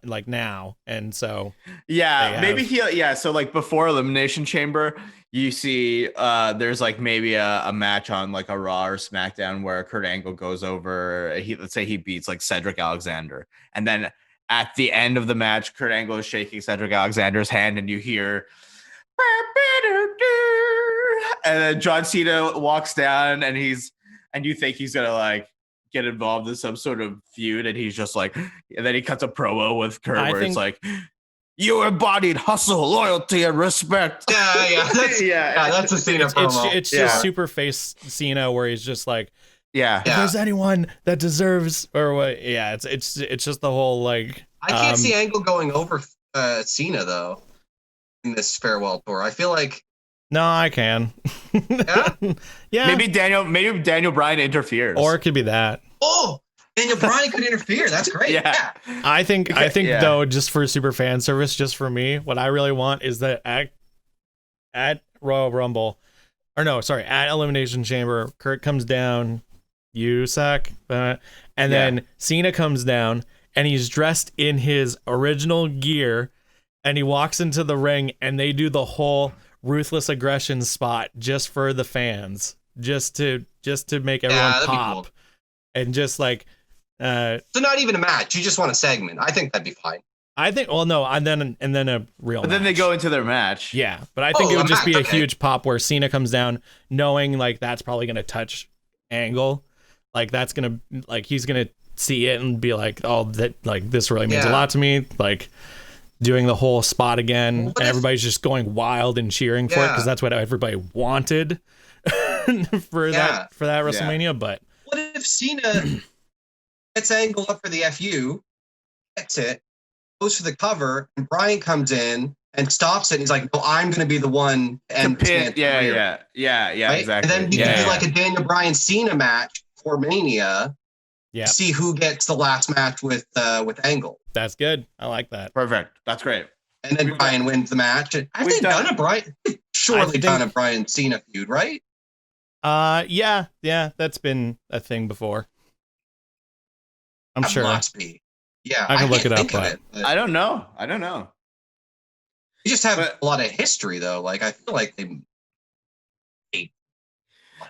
Speaker 1: like now. And so so like before Elimination Chamber, you see there's like maybe a match on like a Raw or SmackDown where Kurt Angle goes over, let's say he beats like Cedric Alexander, and then at the end of the match Kurt Angle is shaking Cedric Alexander's hand and you hear and then John Cena walks down and you think he's gonna like get involved in some sort of feud, and he's just like, and then he cuts a promo with Kurt it's like, you embodied hustle, loyalty, and respect.
Speaker 3: That's a Cena promo.
Speaker 1: It's just super face Cena where he's just like, if there's anyone that deserves or what, it's just the whole like.
Speaker 3: I can't see Angle going over Cena though in this farewell tour. I feel like.
Speaker 1: No, I can.
Speaker 3: Yeah.
Speaker 2: Maybe Daniel Bryan interferes,
Speaker 1: or it could be that.
Speaker 3: Oh, Daniel Bryan could interfere. That's great. Yeah.
Speaker 1: I think though, just for super fan service, just for me, what I really want is that at Royal Rumble, at Elimination Chamber, Kurt comes down, you suck, and then Cena comes down, and he's dressed in his original gear, and he walks into the ring, and they do the whole ruthless aggression spot just for the fans, just to make everyone pop, cool. And just like so
Speaker 3: not even a match, you just want a segment. I think that'd be fine.
Speaker 1: I think and then a real
Speaker 2: but
Speaker 1: match.
Speaker 2: Then they go into their match.
Speaker 1: Yeah, but I think it would just be a huge pop where Cena comes down knowing like that's probably gonna touch Angle, like that's gonna like he's gonna see it and be like, oh, that like this really means a lot to me, like doing the whole spot again, and everybody's just going wild and cheering for it because that's what everybody wanted for that WrestleMania. But
Speaker 3: what if Cena gets Angle up for the FU, gets it, goes for the cover, and Bryan comes in and stops it, and he's like, no, I'm going to be the one and
Speaker 2: right? Exactly.
Speaker 3: And then you can do like a Daniel Bryan Cena match for Mania.
Speaker 1: Yeah.
Speaker 3: See who gets the last match with Angle.
Speaker 1: That's good. I like that.
Speaker 2: Perfect. That's great.
Speaker 3: And then Bryan wins the match. I think done a Bryan Cena feud, right?
Speaker 1: Yeah. That's been a thing before. I'm sure.
Speaker 3: Must be. Yeah,
Speaker 1: I can look it up, but
Speaker 2: I don't know.
Speaker 3: You just have a lot of history, though. Like I feel like they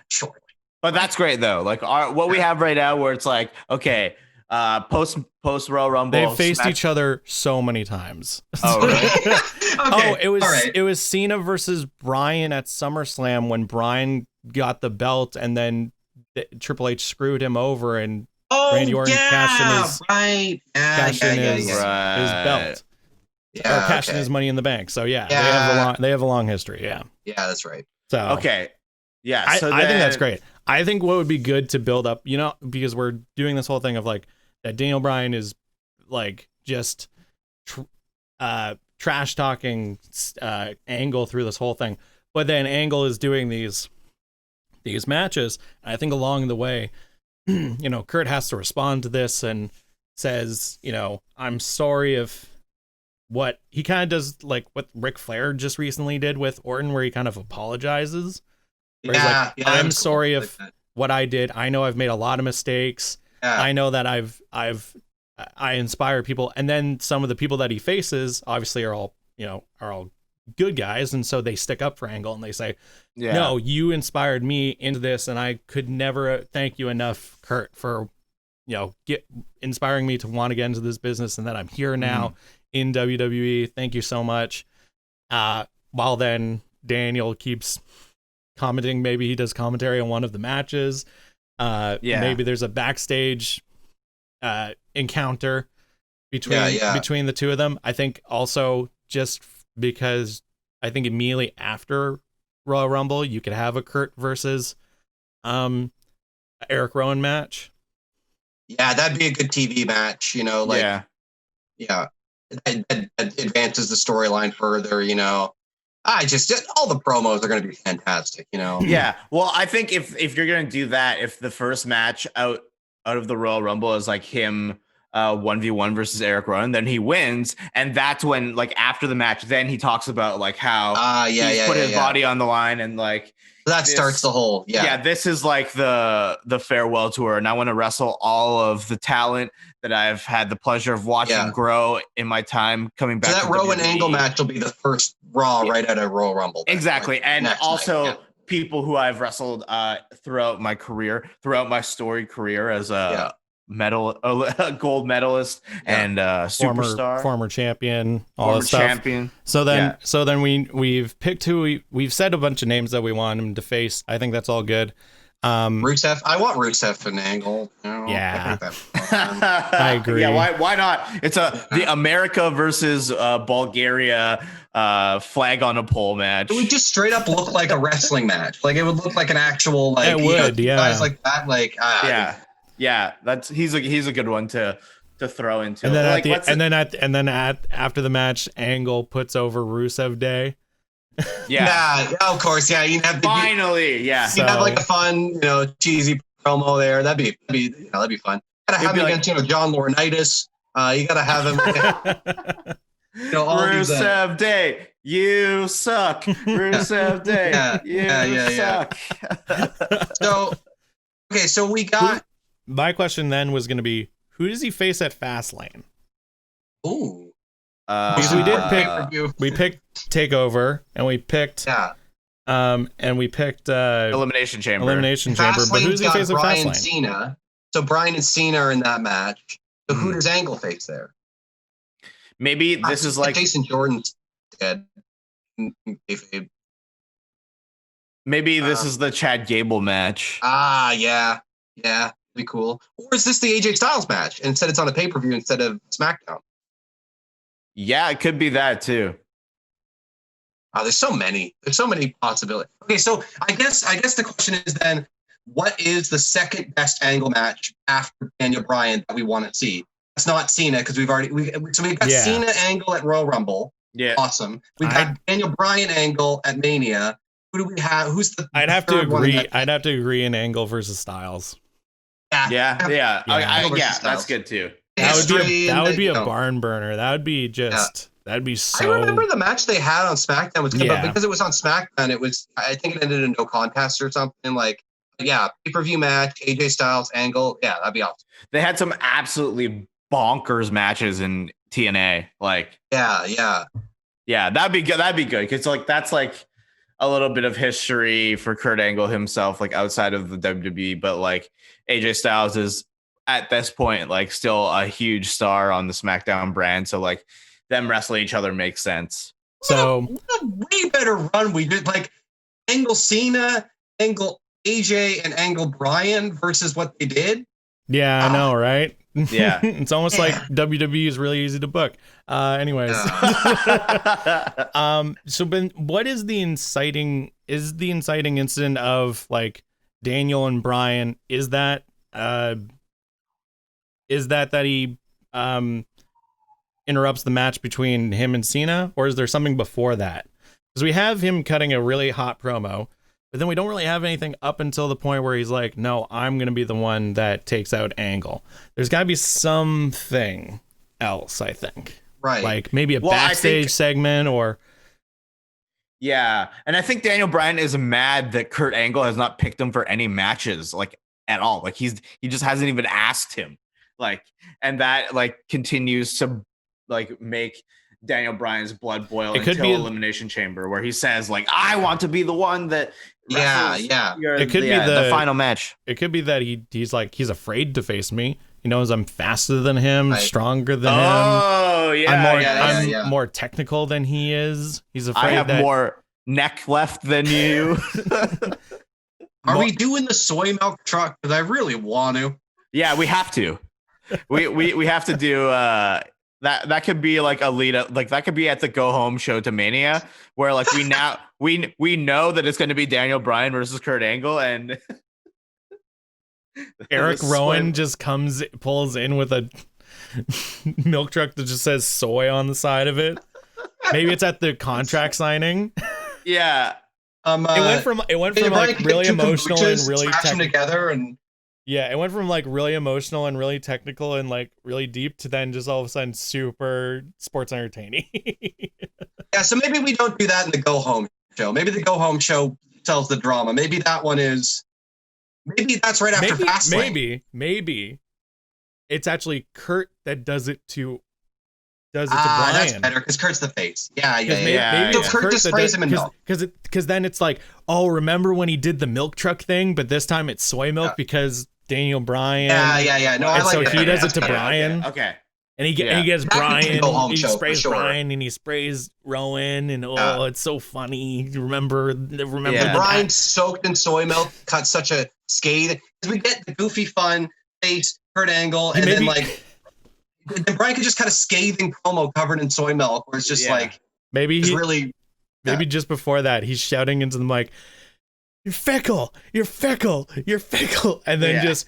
Speaker 3: shortly.
Speaker 2: But that's great though. Like what we have right now, where it's like, okay, post Royal Rumble,
Speaker 1: they've faced each other so many times.
Speaker 2: Oh, really?
Speaker 3: Okay.
Speaker 1: It was Cena versus Bryan at SummerSlam when Bryan got the belt, and then Triple H screwed him over, and Randy Orton
Speaker 3: right.
Speaker 1: cashing his belt.
Speaker 3: Yeah,
Speaker 1: or cashing his Money in the Bank. So
Speaker 3: Yeah.
Speaker 1: they have a long history. Yeah.
Speaker 3: Yeah, that's right.
Speaker 1: So
Speaker 2: Okay. Yeah.
Speaker 1: I
Speaker 2: So
Speaker 1: think that's great. I think what would be good to build up, because we're doing this whole thing of like that Daniel Bryan is like just trash talking Angle through this whole thing, but then Angle is doing these matches. And I think along the way, Kurt has to respond to this and says, I'm sorry if what he kind of does, like what Ric Flair just recently did with Orton, where he kind of apologizes.
Speaker 3: Yeah,
Speaker 1: like, I'm sorry if what I did. I know I've made a lot of mistakes.
Speaker 3: Yeah.
Speaker 1: I know that I inspire people, and then some of the people that he faces obviously are all good guys, and so they stick up for Angle and they say, no, you inspired me into this, and I could never thank you enough, Kurt, for inspiring me to want to get into this business, and that I'm here now in WWE. Thank you so much. While then Daniel keeps commenting, maybe he does commentary on one of the matches. Maybe there's a backstage encounter between the two of them. I think also just because I think immediately after Royal Rumble you could have a Kurt versus Eric Rowan match.
Speaker 3: Yeah, that'd be a good TV match, That advances the storyline further, just all the promos are going to be fantastic,
Speaker 2: Yeah. Well, I think if you're going to do that, if the first match out of the Royal Rumble is like him 1v1 versus Eric Rowan, then he wins, and that's when, like, after the match, then he talks about like how he's put his body on the line, and like
Speaker 3: that starts the whole
Speaker 2: this is like the farewell tour, and I want to wrestle all of the talent that I've had the pleasure of watching grow in my time coming back.
Speaker 3: So that Rowan Angle match will be the first Raw right out of Royal Rumble.
Speaker 2: Exactly. And also people who I've wrestled throughout my career, throughout my storied career as a gold medalist and superstar,
Speaker 1: former champion, all that stuff.
Speaker 2: Champion.
Speaker 1: So then we've picked who we've said a bunch of names that we want him to face. I think that's all good.
Speaker 3: Rusev, I want Rusev and Angle.
Speaker 1: Yeah, I agree.
Speaker 2: Yeah, why not? It's the America versus Bulgaria flag on a pole match.
Speaker 3: It would just straight up look like a wrestling match. Like it would look like an actual guys like that. Like
Speaker 2: he's a good one to throw into.
Speaker 1: And then after the match, Angle puts over Rusev Day.
Speaker 3: Of course, you have
Speaker 2: finally,
Speaker 3: you have like a fun, cheesy promo there. That'd be fun. Gotta have him against, John Laurinaitis. You gotta have him. All
Speaker 2: Rusev Day, you suck. Rusev Day, you suck.
Speaker 3: So we got.
Speaker 1: My question then was going to be, who does he face at Fastlane?
Speaker 3: Ooh.
Speaker 1: Because we picked Takeover, and we picked
Speaker 2: Elimination Chamber.
Speaker 1: But who's he face at
Speaker 3: Bryan
Speaker 1: Fastlane?
Speaker 3: Cena. So Bryan and Cena are in that match. So who does Angle face there?
Speaker 2: Maybe this is like
Speaker 3: Jason Jordan's dead.
Speaker 2: Maybe this is the Chad Gable match.
Speaker 3: Yeah, it'd be cool. Or is this the AJ Styles match? Instead, it's on a pay-per-view instead of SmackDown.
Speaker 2: Yeah, it could be that too.
Speaker 3: There's so many possibilities. Okay, so I guess the question is then, what is the second best Angle match after Daniel Bryan that we want to see? It's not Cena, because we've got Cena Angle at Royal Rumble.
Speaker 2: Yeah,
Speaker 3: awesome. We got Daniel Bryan Angle at Mania. Who do we have? Who's the?
Speaker 1: I'd have to agree in Angle versus Styles.
Speaker 2: Yeah, that's good too.
Speaker 1: That would be a barn burner. That would be that'd be so.
Speaker 3: I remember the match they had on SmackDown was good, but because it was on SmackDown, I think it ended in no contest or something. Like, pay-per-view match, AJ Styles, Angle. Yeah, that'd be awesome.
Speaker 2: They had some absolutely bonkers matches in TNA. Like,
Speaker 3: yeah,
Speaker 2: that'd be good. That'd be good because that's like a little bit of history for Kurt Angle himself, like outside of the WWE, but like AJ Styles is at this point like still a huge star on the SmackDown brand, so like them wrestling each other makes sense.
Speaker 1: So
Speaker 3: what a way better run we did, like Angle Cena, Angle AJ, and Angle Bryan versus what they did.
Speaker 1: Yeah, I know, right?
Speaker 2: Yeah.
Speaker 1: It's almost like WWE is really easy to book. Anyways. So Ben, what is the inciting incident of like Daniel and Bryan? Is that he interrupts the match between him and Cena, or is there something before that? Because we have him cutting a really hot promo, but then we don't really have anything up until the point where he's like, no, I'm going to be the one that takes out Angle. There's got to be something else, I think.
Speaker 3: Right.
Speaker 1: Like maybe a backstage segment or...
Speaker 2: Yeah. And I think Daniel Bryan is mad that Kurt Angle has not picked him for any matches, like, at all. Like, he just hasn't even asked him. Like, and that, like, continues to, like, make Daniel Bryan's blood boil until Elimination Chamber, where he says, like, I want to be the one that
Speaker 1: it could be the
Speaker 2: final match.
Speaker 1: It could be that he's like, he's afraid to face me. He knows I'm faster than him, stronger than him.
Speaker 2: Oh, yeah.
Speaker 1: I'm more technical than he is. He's afraid
Speaker 2: I have more neck left than you.
Speaker 3: Are we doing the soy milk truck? Because I really want to.
Speaker 2: Yeah, we have to. We have to do that could be like a lead up, like that could be at the go home show to Mania, where like we know that it's going to be Daniel Bryan versus Kurt Angle, and
Speaker 1: Eric Rowan just pulls in with a milk truck that just says soy on the side of it. Maybe it's at the contract signing.
Speaker 2: Yeah.
Speaker 1: It went from like really emotional and really
Speaker 3: together and.
Speaker 1: Yeah, it went from like really emotional and really technical and like really deep to then just all of a sudden super sports entertaining.
Speaker 3: Yeah, so maybe we don't do that in the go home show. Maybe the go home show tells the drama. Maybe that one is. Maybe that's right after Fastlane.
Speaker 1: Maybe it's actually Kurt that does it to Bryan.
Speaker 3: That's better because Kurt's the face. Yeah. So Kurt just sprays him in milk.
Speaker 1: Because then it's like, oh, remember when he did the milk truck thing, but this time it's soy milk because Daniel Bryan.
Speaker 3: Yeah. No,
Speaker 1: and
Speaker 3: I like
Speaker 1: so he does it to Bryan.
Speaker 2: Okay.
Speaker 1: And he gets Bryan. He sprays Bryan and he sprays Rowan, and it's so funny. Remember.
Speaker 3: Bryan soaked in soy milk cut such a scathe. We get the goofy fun face Kurt Angle, and then like. Then Bryan could just kind of scathing promo covered in soy milk, where it's just like
Speaker 1: maybe just before that he's shouting into the mic, "You're fickle, and then just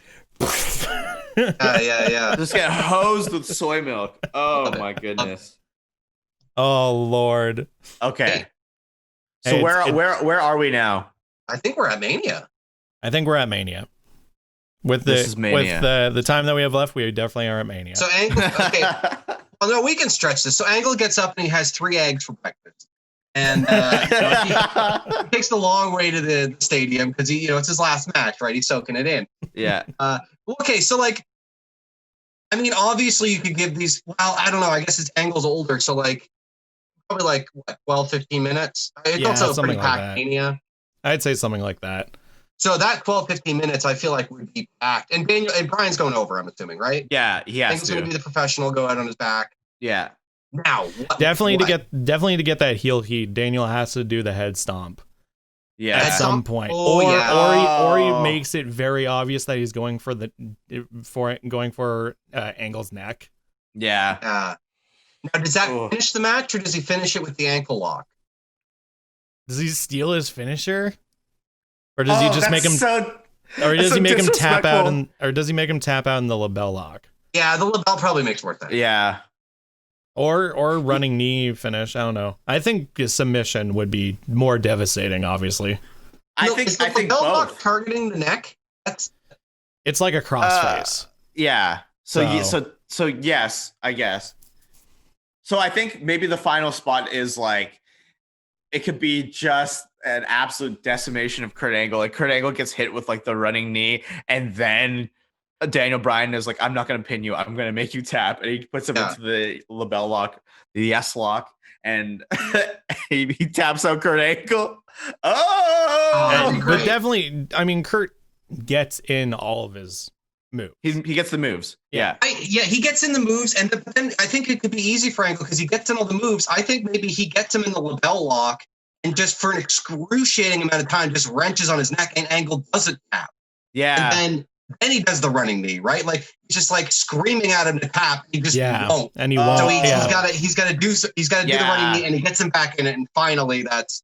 Speaker 2: just get hosed with soy milk. Oh my goodness.
Speaker 1: Oh Lord.
Speaker 2: Okay. So where are we now?
Speaker 3: I think we're at Mania.
Speaker 1: With the time that we have left, we definitely are at Mania.
Speaker 3: So Angle, okay. Well, no, we can stretch this. So Angle gets up and he has 3 eggs for breakfast, and he takes the long way to the stadium because it's his last match, right? He's soaking it in.
Speaker 2: Yeah.
Speaker 3: Okay, so like, I mean, obviously you could give these. Well, I don't know. I guess it's Angle's older, so like, probably like what, 12, 15 minutes. It's also a pretty packed Mania.
Speaker 1: I'd say something like that.
Speaker 3: So that 12, 15 minutes, I feel like would be packed. And Bryan's going over, I'm assuming, right?
Speaker 2: Yeah, he has
Speaker 3: to. Going to be the professional, go out on his back.
Speaker 2: Yeah.
Speaker 3: Now,
Speaker 1: definitely to get that heel heat, Daniel has to do the head stomp.
Speaker 2: Yeah.
Speaker 1: At some point, or he makes it very obvious that he's going for Angle's neck.
Speaker 2: Yeah.
Speaker 3: Now, does that finish the match, or does he finish it with the ankle lock?
Speaker 1: Does he steal his finisher? Or does he just make him? Or does he make him tap out? Or does he make him tap out in the label lock?
Speaker 3: Yeah, the label probably makes more sense.
Speaker 2: Yeah.
Speaker 1: Or running knee finish. I don't know. I think a submission would be more devastating. Obviously.
Speaker 2: I think
Speaker 3: label
Speaker 2: both.
Speaker 3: Lock targeting the neck.
Speaker 1: It's like a crossface.
Speaker 2: Yeah. So yes, I guess. So I think maybe the final spot is like, it could be just an absolute decimation of Kurt Angle. Like Kurt Angle gets hit with like the running knee, and then Daniel Bryan is like, I'm not going to pin you. I'm going to make you tap. And he puts him into the label lock, the yes lock, and he taps out Kurt Angle.
Speaker 1: But definitely, I mean, Kurt gets in all of his moves.
Speaker 2: He gets the moves. Yeah.
Speaker 3: He gets in the moves, and then I think it could be easy for Angle because he gets in all the moves. I think maybe he gets him in the label lock, and just for an excruciating amount of time, just wrenches on his neck, and Angle doesn't tap.
Speaker 2: Yeah.
Speaker 3: And then Then he does the running knee, right? Like he's just like screaming at him to tap. He just won't.
Speaker 1: And he won't.
Speaker 3: So he's got to do the running knee, and he gets him back in it, and finally that's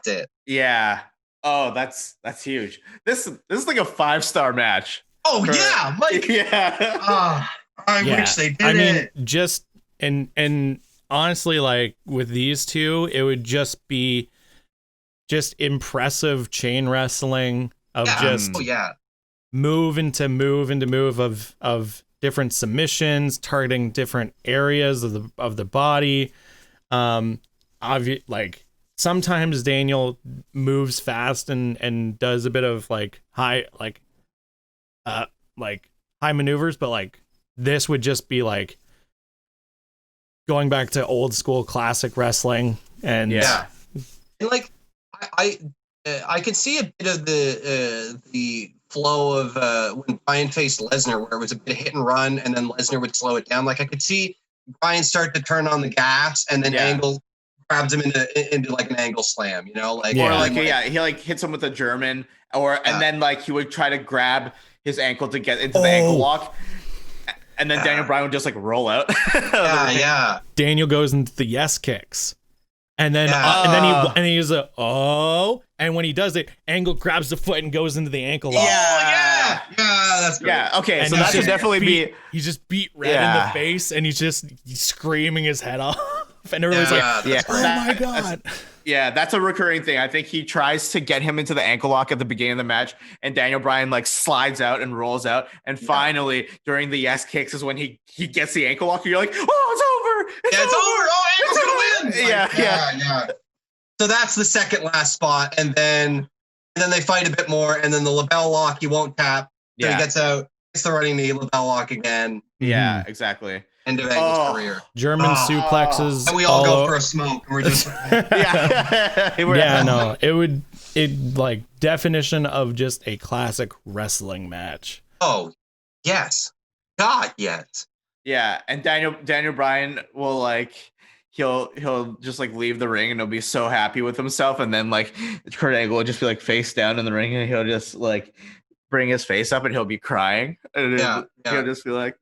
Speaker 3: it.
Speaker 2: Yeah. Oh, that's huge. This is like a 5-star match.
Speaker 3: Oh yeah, like
Speaker 2: yeah.
Speaker 3: I wish they did it.
Speaker 1: Just and honestly, like with these two, it would just be just impressive chain wrestling of just move into move of different submissions, targeting different areas of the body. Like sometimes Daniel moves fast and does a bit of like high maneuvers, but like this would just be like going back to old school classic wrestling. And
Speaker 3: and like I could see a bit of the flow of when Bryan faced Lesnar, where it was a bit of hit and run, and then Lesnar would slow it down. Like I could see Bryan start to turn on the gas, and then Angle grabs him into like an angle slam, you know, like
Speaker 2: or like he like hits him with a German, and then like he would try to grab his ankle to get into the ankle lock. And then Daniel Bryan would just like roll out.
Speaker 1: Daniel goes into the yes kicks. And then and he uses and when he does it, Angle grabs the foot and goes into the ankle lock.
Speaker 3: That's great.
Speaker 2: Okay,
Speaker 1: and
Speaker 2: so that should definitely be.
Speaker 1: He's just beat red in the face, and he's screaming his head off, and everyone's like, "Oh my god!"
Speaker 2: That's a recurring thing. I think he tries to get him into the ankle lock at the beginning of the match, and Daniel Bryan like slides out and rolls out, and finally during the yes kicks is when he gets the ankle lock, and you're like, "Oh, it's over! It's over!
Speaker 3: Oh, Angle's gonna win!"
Speaker 2: Yeah.
Speaker 3: So that's the second last spot, and then they fight a bit more, and then the lapel lock he won't tap. So he gets out, gets the running knee, lapel lock again.
Speaker 2: Yeah, exactly.
Speaker 3: End of Angle's career.
Speaker 1: German suplexes.
Speaker 3: And we all go for a smoke, and we're just
Speaker 1: no, it like definition of just a classic wrestling match.
Speaker 3: Oh, yes. God, yes.
Speaker 2: Yeah, and Daniel Bryan will like he'll just like leave the ring and he'll be so happy with himself, and then like Kurt Angle will just be like face down in the ring, and he'll just like bring his face up and he'll be crying, and he'll just be like,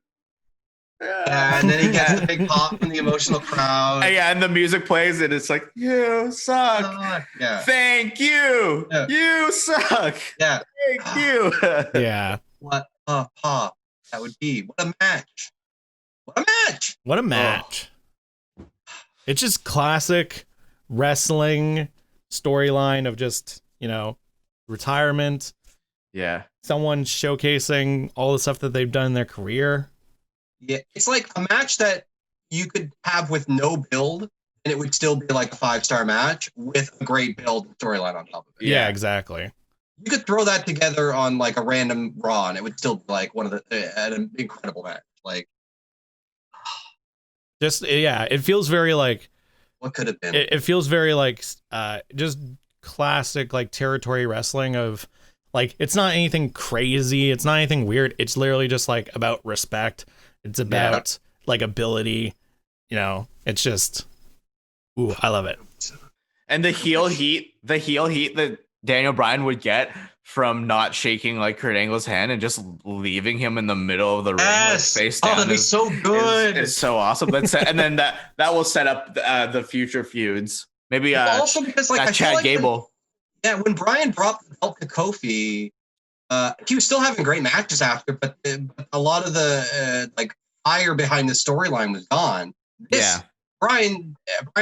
Speaker 3: and then he gets a big pop from the emotional crowd.
Speaker 2: And the music plays, and it's like, "You suck." Thank you. You suck. Thank you.
Speaker 3: What a pop that would be. What a match.
Speaker 1: What a match. It's just classic wrestling storyline of just, retirement.
Speaker 2: Yeah.
Speaker 1: Someone showcasing all the stuff that they've done in their career.
Speaker 3: Yeah, it's like a match that you could have with no build, and it would still be like a 5-star match with a great build storyline on top of it.
Speaker 1: Yeah, exactly.
Speaker 3: You could throw that together on like a random Raw, and it would still be like an incredible match. Like,
Speaker 1: just it feels very like
Speaker 3: what could have been.
Speaker 1: It feels very like just classic like territory wrestling of like, it's not anything crazy, it's not anything weird. It's literally just like about respect. It's about like ability. It's just, I love it.
Speaker 2: And the heel heat that Daniel Bryan would get from not shaking like Kurt Angle's hand and just leaving him in the middle of the ring, like, face down.
Speaker 3: That'd be so good.
Speaker 2: It's so awesome. And then that will set up the future feuds. Maybe
Speaker 3: also because like
Speaker 2: Chad Gable.
Speaker 3: When Bryan brought the belt to Kofi, he was still having great matches after, but a lot of the like fire behind the storyline was gone. Bryan's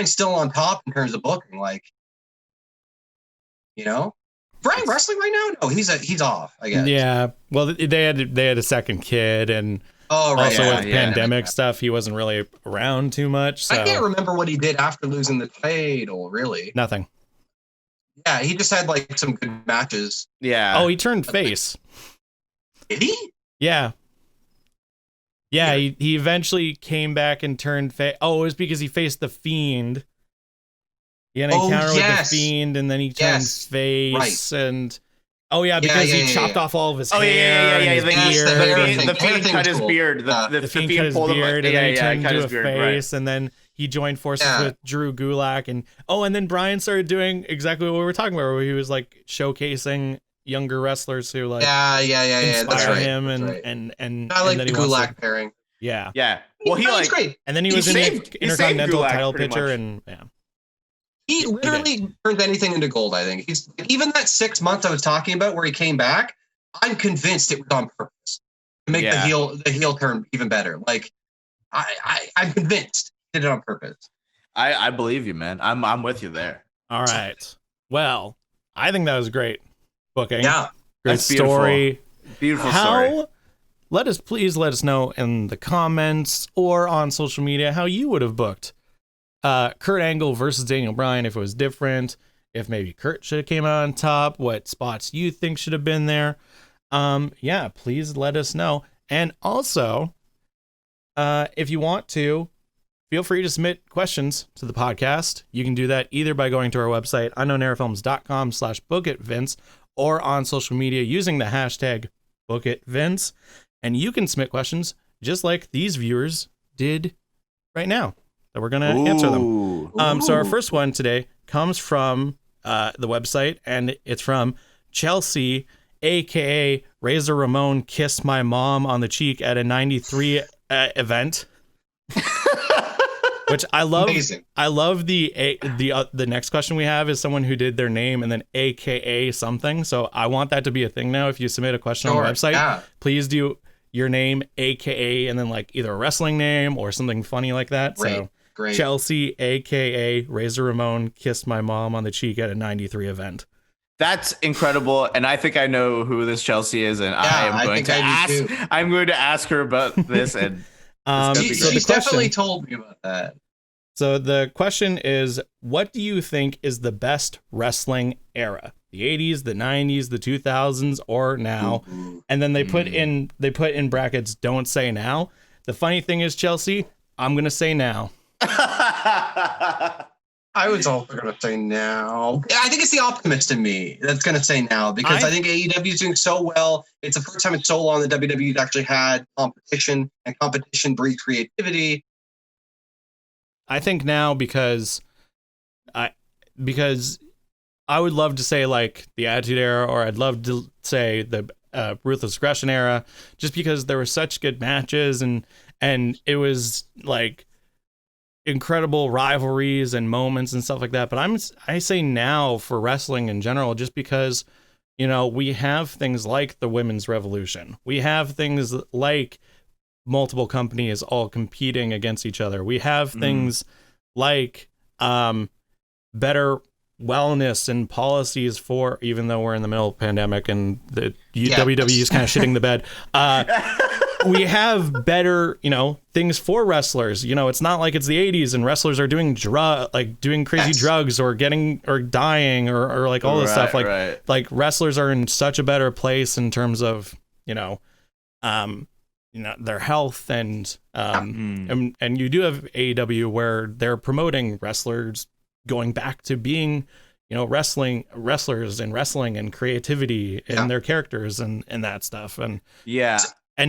Speaker 3: still on top in terms of booking. Like, Bryan wrestling right now? No, he's off, I guess.
Speaker 1: Yeah. Well, they had a second kid, and also with pandemic stuff, he wasn't really around too much. So.
Speaker 3: I can't remember what he did after losing the title. Really,
Speaker 1: nothing.
Speaker 3: Yeah, he just had like some good matches.
Speaker 2: Yeah.
Speaker 1: Oh, he turned face.
Speaker 3: Did he?
Speaker 1: Yeah. Yeah, he eventually came back and turned face. Oh, it was because he faced the Fiend. He had an encounter with the Fiend, and then he turned face. And because he chopped off all of his hair.
Speaker 2: The Fiend cut his beard.
Speaker 1: The Fiend cut his beard, and then he turned into a face, and then he joined forces with Drew Gulak, and then Bryan started doing exactly what we were talking about, where he was like showcasing, younger wrestlers who like
Speaker 3: yeah. That's
Speaker 1: inspire
Speaker 3: right.
Speaker 1: him,
Speaker 3: That's
Speaker 1: and
Speaker 3: right.
Speaker 1: and
Speaker 3: I like
Speaker 1: then
Speaker 3: the
Speaker 1: he wants to,
Speaker 3: Gulak pairing.
Speaker 1: yeah.
Speaker 2: Well, he
Speaker 3: That's
Speaker 2: like
Speaker 3: great.
Speaker 1: And then he
Speaker 2: He
Speaker 1: was in the
Speaker 2: saved
Speaker 1: Intercontinental
Speaker 2: Gulak
Speaker 1: title
Speaker 2: pretty
Speaker 1: picture,
Speaker 2: much.
Speaker 1: and yeah.
Speaker 3: He literally turns anything into gold, I think. He's even that 6 months I was talking about where he came back, I'm convinced it was on purpose to make the heel turn even better. Like I'm convinced he did it on purpose.
Speaker 2: I believe you, man. I'm with you there.
Speaker 1: All right. Well, I think that was great booking.
Speaker 3: Yeah.
Speaker 1: Great
Speaker 2: That's beautiful.
Speaker 1: story.
Speaker 2: Beautiful story.
Speaker 1: Please let us know in the comments or on social media how you would have booked Kurt Angle versus Daniel Bryan if it was different, if maybe Kurt should have came out on top, what spots you think should have been there. Yeah, please let us know. And also, if you want to, feel free to submit questions to the podcast. You can do that either by going to our website, unknownerrorfilms.com/bookitvince, or on social media using the hashtag bookitvince. And you can submit questions just like these viewers did right now, that we're going to answer them. So our first one today comes from the website, and it's from Chelsea, aka Razor Ramon kissed my mom on the cheek at a 93 event. Which I love.
Speaker 3: Amazing.
Speaker 1: I love the next question we have is someone who did their name and then AKA something. So I want that to be a thing now. If you submit a question on the website, please do your name AKA and then like either a wrestling name or something funny like that.
Speaker 3: Great.
Speaker 1: Chelsea AKA Razor Ramon kissed my mom on the cheek at a 93 event.
Speaker 2: That's incredible, and I think I know who this Chelsea is, and I'm going to ask her about this, and
Speaker 3: she's definitely told me about that.
Speaker 1: So the question is, what do you think is the best wrestling era? The 80s, the 90s, the 2000s, or now? And then they put in brackets, don't say now. The funny thing is, Chelsea, I'm going to say now.
Speaker 3: I was also going to say now. I think it's the optimist in me that's going to say now, because I think AEW is doing so well. It's the first time in so long that WWE's actually had competition, and competition breeds creativity.
Speaker 1: I think now because I would love to say like the Attitude Era, or I'd love to say the Ruthless Aggression Era, just because there were such good matches and it was like incredible rivalries and moments and stuff like that. But I say now for wrestling in general, just because, you know, we have things like the women's revolution. We have things like multiple companies all competing against each other. We have things like better wellness and policies for, even though we're in the middle of a pandemic and the WWE is kind of shitting the bed. We have better, you know, things for wrestlers. You know, it's not like it's the 80s and wrestlers are doing crazy drugs or dying or like all this stuff. Like wrestlers are in such a better place in terms of, you know, their health and you do have AEW where they're promoting wrestlers going back to being, you know, wrestlers and wrestling and creativity in their characters and that stuff. And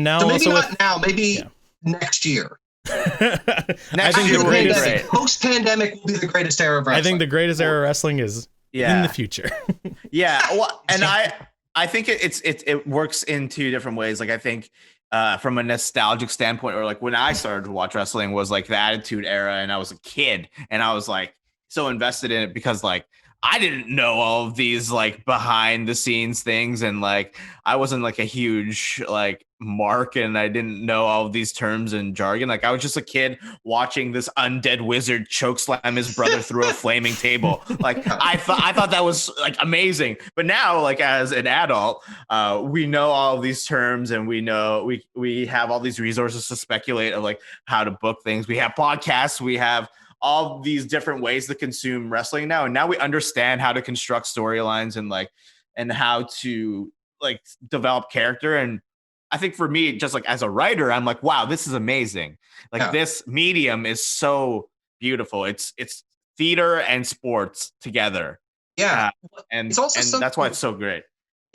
Speaker 1: now,
Speaker 3: so maybe
Speaker 1: also
Speaker 3: not now, maybe next year.
Speaker 2: Next year will be great.
Speaker 3: Post-pandemic will be the greatest era of wrestling.
Speaker 1: I think the greatest era of wrestling is in the future.
Speaker 2: Well, and I think it works in two different ways. Like I think from a nostalgic standpoint, or like when I started to watch wrestling was like the Attitude Era, and I was a kid and I was like so invested in it because like I didn't know all of these like behind the scenes things, and like I wasn't like a huge like mark, and I didn't know all of these terms and jargon. Like I was just a kid watching this undead wizard chokeslam his brother through a flaming table. Like I thought that was like amazing. But now, like as an adult, we know all of these terms, and we know we have all these resources to speculate of like how to book things. We have podcasts, we have all these different ways to consume wrestling now, and now we understand how to construct storylines and how to like develop character. And I think for me, just like as a writer, I'm like, wow, this is amazing. Like this medium is so beautiful. It's theater and sports together. And
Speaker 3: it's also
Speaker 2: that's why it's so great.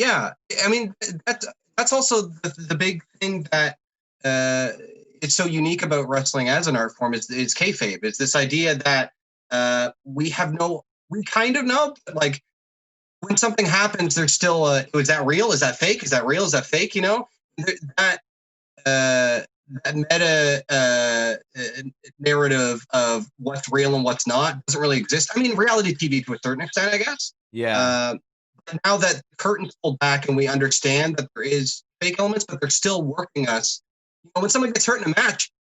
Speaker 3: I mean that's also the big thing that it's so unique about wrestling as an art form is kayfabe. It's this idea that we kind of know, but like when something happens, there's still is that real? Is that fake? Is that real? Is that fake? You know, that meta narrative of what's real and what's not doesn't really exist. I mean, reality TV to a certain extent, I guess.
Speaker 2: Yeah.
Speaker 3: But now that the curtain's pulled back and we understand that there is fake elements, but they're still working us. You know, when someone gets hurt in a match,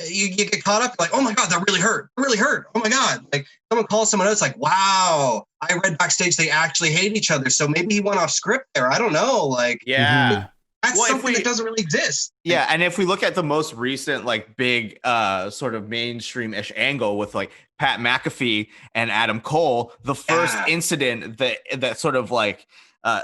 Speaker 3: you get caught up like, oh my God, that really hurt. That really hurt. Oh my God. Like someone calls someone else like, wow, I read backstage they actually hate each other. So maybe he went off script there. I don't know. Like,
Speaker 2: yeah.
Speaker 3: That's something that doesn't really exist.
Speaker 2: Yeah, and if we look at the most recent, like, big sort of mainstream-ish angle with, like, Pat McAfee and Adam Cole, the first incident that sort of, like,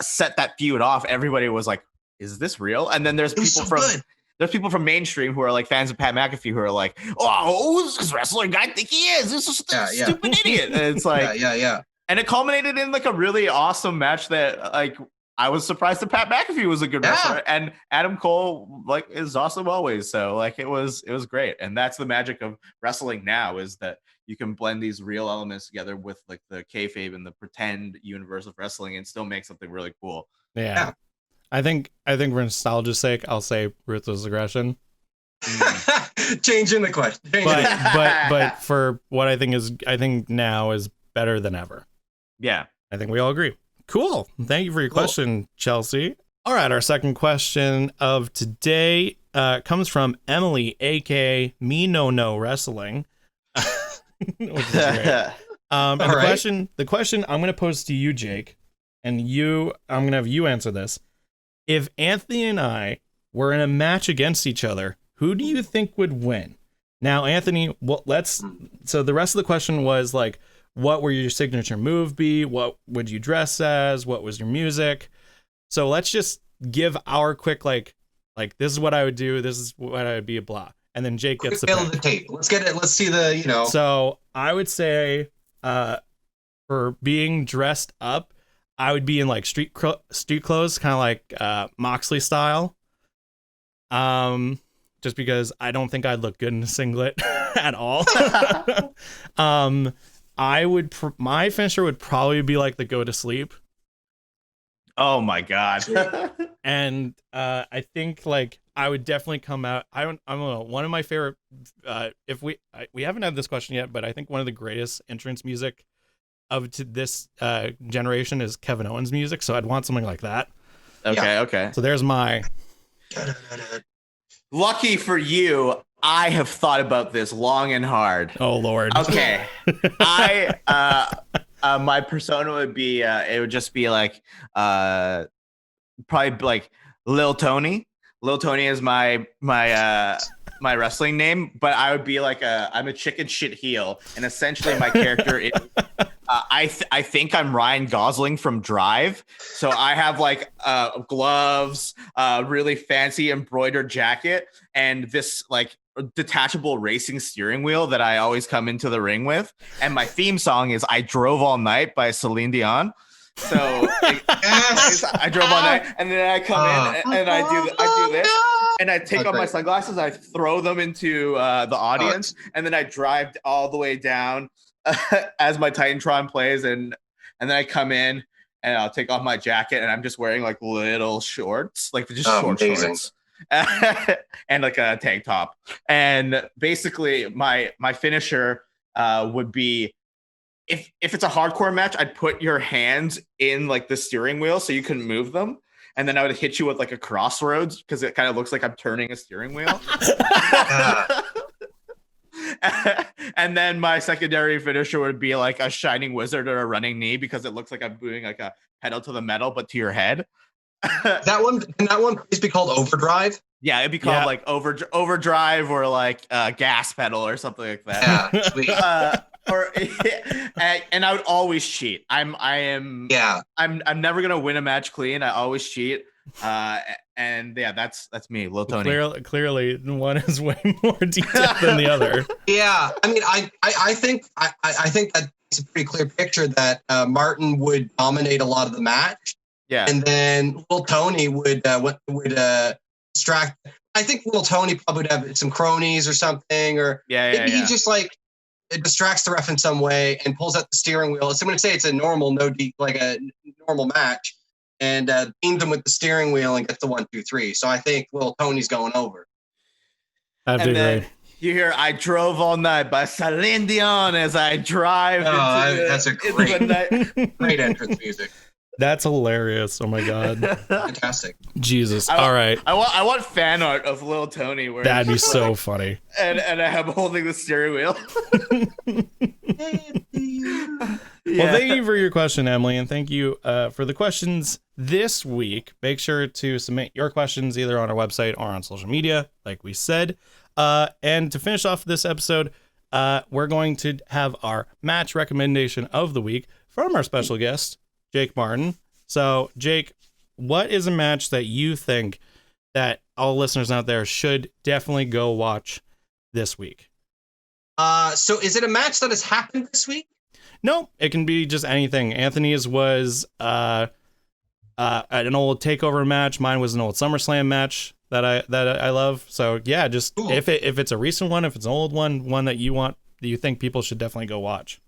Speaker 2: set that feud off, everybody was like, is this real? And then there's people from mainstream who are, like, fans of Pat McAfee who are like, oh, who's this wrestling guy think he is? This is a stupid idiot. And it's like, and it culminated in, like, a really awesome match that, like, I was surprised that Pat McAfee was a good wrestler, and Adam Cole like is awesome always. So like it was great, and that's the magic of wrestling now is that you can blend these real elements together with like the kayfabe and the pretend universe of wrestling, and still make something really cool.
Speaker 1: Yeah. I think for nostalgia's sake, I'll say ruthless aggression.
Speaker 3: Changing the question,
Speaker 1: but for what I think now is better than ever.
Speaker 2: Yeah,
Speaker 1: I think we all agree. Cool. Thank you for your question, Chelsea. All right, our second question of today comes from Emily, aka Me No Wrestling. Which is great. And the question I'm going to pose to you, Jake, and I'm going to have you answer this. If Anthony and I were in a match against each other, who do you think would win? Now, Anthony, so the rest of the question was like, what would your signature move be? What would you dress as? What was your music? So let's just give our quick, like this is what I would do. This is what I would be, blah. And then Jake gets the
Speaker 3: tape. Let's get it. Let's see the, you know.
Speaker 1: So I would say for being dressed up, I would be in like street clothes, kind of like Moxley style. Just because I don't think I'd look good in a singlet at all. My finisher would probably be like the go to sleep.
Speaker 2: Oh my God.
Speaker 1: And I think like I would definitely come out. I don't know. One of my favorite, if we haven't had this question yet, but I think one of the greatest entrance music of this generation is Kevin Owens music. So I'd want something like that.
Speaker 2: Okay.
Speaker 1: So there's my.
Speaker 2: Lucky for you, I have thought about this long and hard.
Speaker 1: Oh Lord.
Speaker 2: Okay. My persona would be it would just be like probably like Lil Tony. Lil Tony is my wrestling name, but I would be like I'm a chicken shit heel, and essentially my character is I think I'm Ryan Gosling from Drive. So I have like gloves, really fancy embroidered jacket, and this like detachable racing steering wheel that I always come into the ring with. And my theme song is I Drove All Night by Celine Dion. So I drove all night, and then I come in and I do this, and I take off my sunglasses, I throw them into the audience, and then I drive all the way down as my Titantron plays, and then I come in and I'll take off my jacket, and I'm just wearing like little shorts, like just shorts. And like a tank top, and basically my finisher would be if it's a hardcore match, I'd put your hands in like the steering wheel so you couldn't move them, and then I would hit you with like a crossroads because it kind of looks like I'm turning a steering wheel. And then my secondary finisher would be like a shining wizard or a running knee because it looks like I'm doing like a pedal to the metal but to your head.
Speaker 3: That one please be called Overdrive?
Speaker 2: Yeah, it'd be called like Overdrive or like gas pedal or something like that.
Speaker 3: Yeah, sweet.
Speaker 2: And I would always cheat. I'm never gonna win a match clean. I always cheat. And yeah, that's me, Lil Tony.
Speaker 1: Clearly, one is way more detailed than the other.
Speaker 3: Yeah, I mean, I think that it's a pretty clear picture that Martin would dominate a lot of the match.
Speaker 2: Yeah,
Speaker 3: and then Lil Tony would distract. I think Lil Tony probably would have some cronies or something, or maybe he just like distracts the ref in some way and pulls out the steering wheel. So I'm going to say it's a normal no normal match and beams him with the steering wheel and gets the 1, 2, 3. So I think little Tony's going over.
Speaker 1: That'd be great.
Speaker 2: You hear "I Drove All Night" by Celine Dion as I drive.
Speaker 3: That's a great entrance music.
Speaker 1: That's hilarious. Oh my god.
Speaker 3: Fantastic.
Speaker 1: Jesus. All right.
Speaker 2: I want fan art of little Tony where
Speaker 1: that'd be so funny.
Speaker 2: And I have holding the steering wheel.
Speaker 1: Well, thank you for your question, Emily, and thank you for the questions this week. Make sure to submit your questions either on our website or on social media, like we said. And to finish off this episode, we're going to have our match recommendation of the week from our special guest, Jake Martin. So, Jake, what is a match that you think that all listeners out there should definitely go watch this week?
Speaker 3: So is it a match that has happened this week?
Speaker 1: No, it can be just anything. Anthony's was an old TakeOver match. Mine was an old SummerSlam match that I love. So yeah, just cool. If it's a recent one, if it's an old one that you think people should definitely go watch.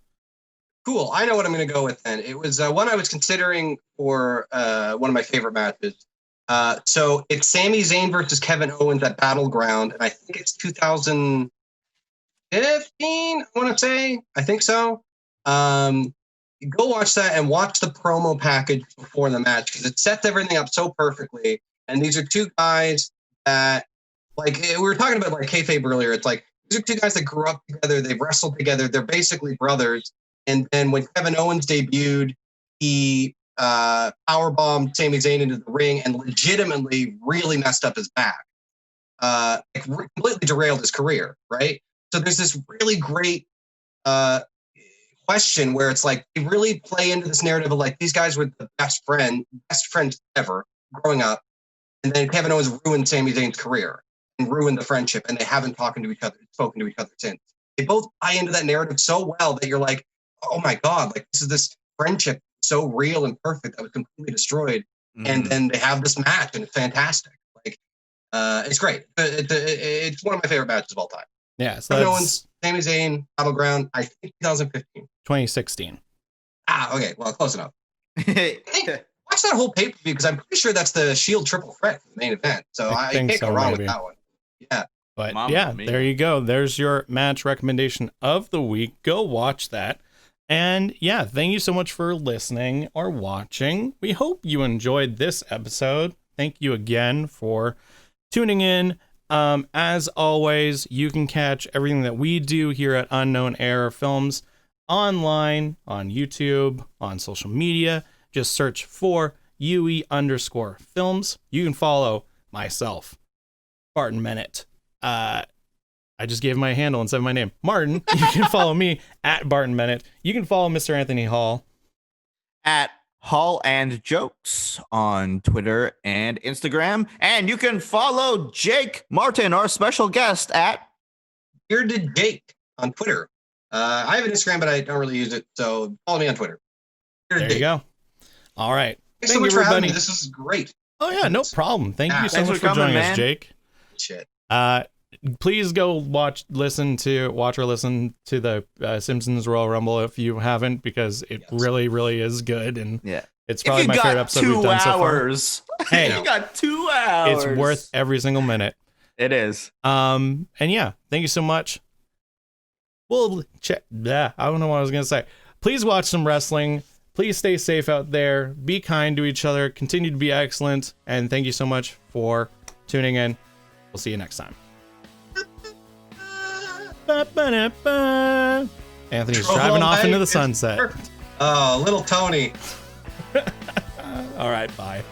Speaker 3: Cool. I know what I'm going to go with then. It was one I was considering for one of my favorite matches. So it's Sami Zayn versus Kevin Owens at Battleground, and I think it's 2015. I want to say. I think so. Go watch that and watch the promo package before the match because it sets everything up so perfectly. And these are two guys that, like, we were talking about like kayfabe earlier. It's like these are two guys that grew up together. They've wrestled together. They're basically brothers. And then when Kevin Owens debuted, he powerbombed Sami Zayn into the ring and legitimately really messed up his back. Completely derailed his career, right? So there's this really great question where it's like they really play into this narrative of like these guys were the best friends ever growing up, and then Kevin Owens ruined Sami Zayn's career and ruined the friendship, and they haven't spoken to each other since. They both buy into that narrative so well that you're like, oh my god, like this friendship so real and perfect that was completely destroyed, and then they have this match and it's fantastic. Like, it's great. It's one of my favorite matches of all time.
Speaker 1: Yeah, so
Speaker 3: Kevin Owens, Sami Zayn, Battleground. I think 2015.
Speaker 1: 2016.
Speaker 3: Okay. Well, close enough. Hey, watch that whole pay-per-view because I'm pretty sure that's the Shield triple threat for the main event. So I can't go wrong with that one. Yeah.
Speaker 1: But there you go. There's your match recommendation of the week. Go watch that. And yeah, thank you so much for listening or watching. We hope you enjoyed this episode. Thank you again for tuning in. As always, you can catch everything that we do here at UnknownError Films online, on YouTube, on social media. Just search for UE_films. You can follow myself, Barton Bennett. I just gave my handle instead of my name, Martin. You can follow me at Barton Bennett. You can follow Mr. Anthony Hall
Speaker 2: at Hall and Jokes on Twitter and Instagram. And you can follow Jake Martin, our special guest, at
Speaker 3: Bearded Jake on Twitter. I have an Instagram, but I don't really use it. So follow me on Twitter.
Speaker 1: There you go. All right.
Speaker 3: Thanks so much for having me. This is great.
Speaker 1: Oh, yeah, no problem. Thank you so much for joining us, Jake.
Speaker 3: Shit.
Speaker 1: Please go watch or listen to the Simpsons Royal Rumble if you haven't, because it really, really is good. And it's probably my favorite episode we've done so far. Hey,
Speaker 2: you got 2 hours.
Speaker 1: It's worth every single minute.
Speaker 2: It is.
Speaker 1: And yeah, thank you so much. We'll check. Yeah, I don't know what I was going to say. Please watch some wrestling. Please stay safe out there. Be kind to each other. Continue to be excellent. And thank you so much for tuning in. We'll see you next time. Anthony's driving off into the sunset.
Speaker 3: Oh, little Tony.
Speaker 1: All right, bye.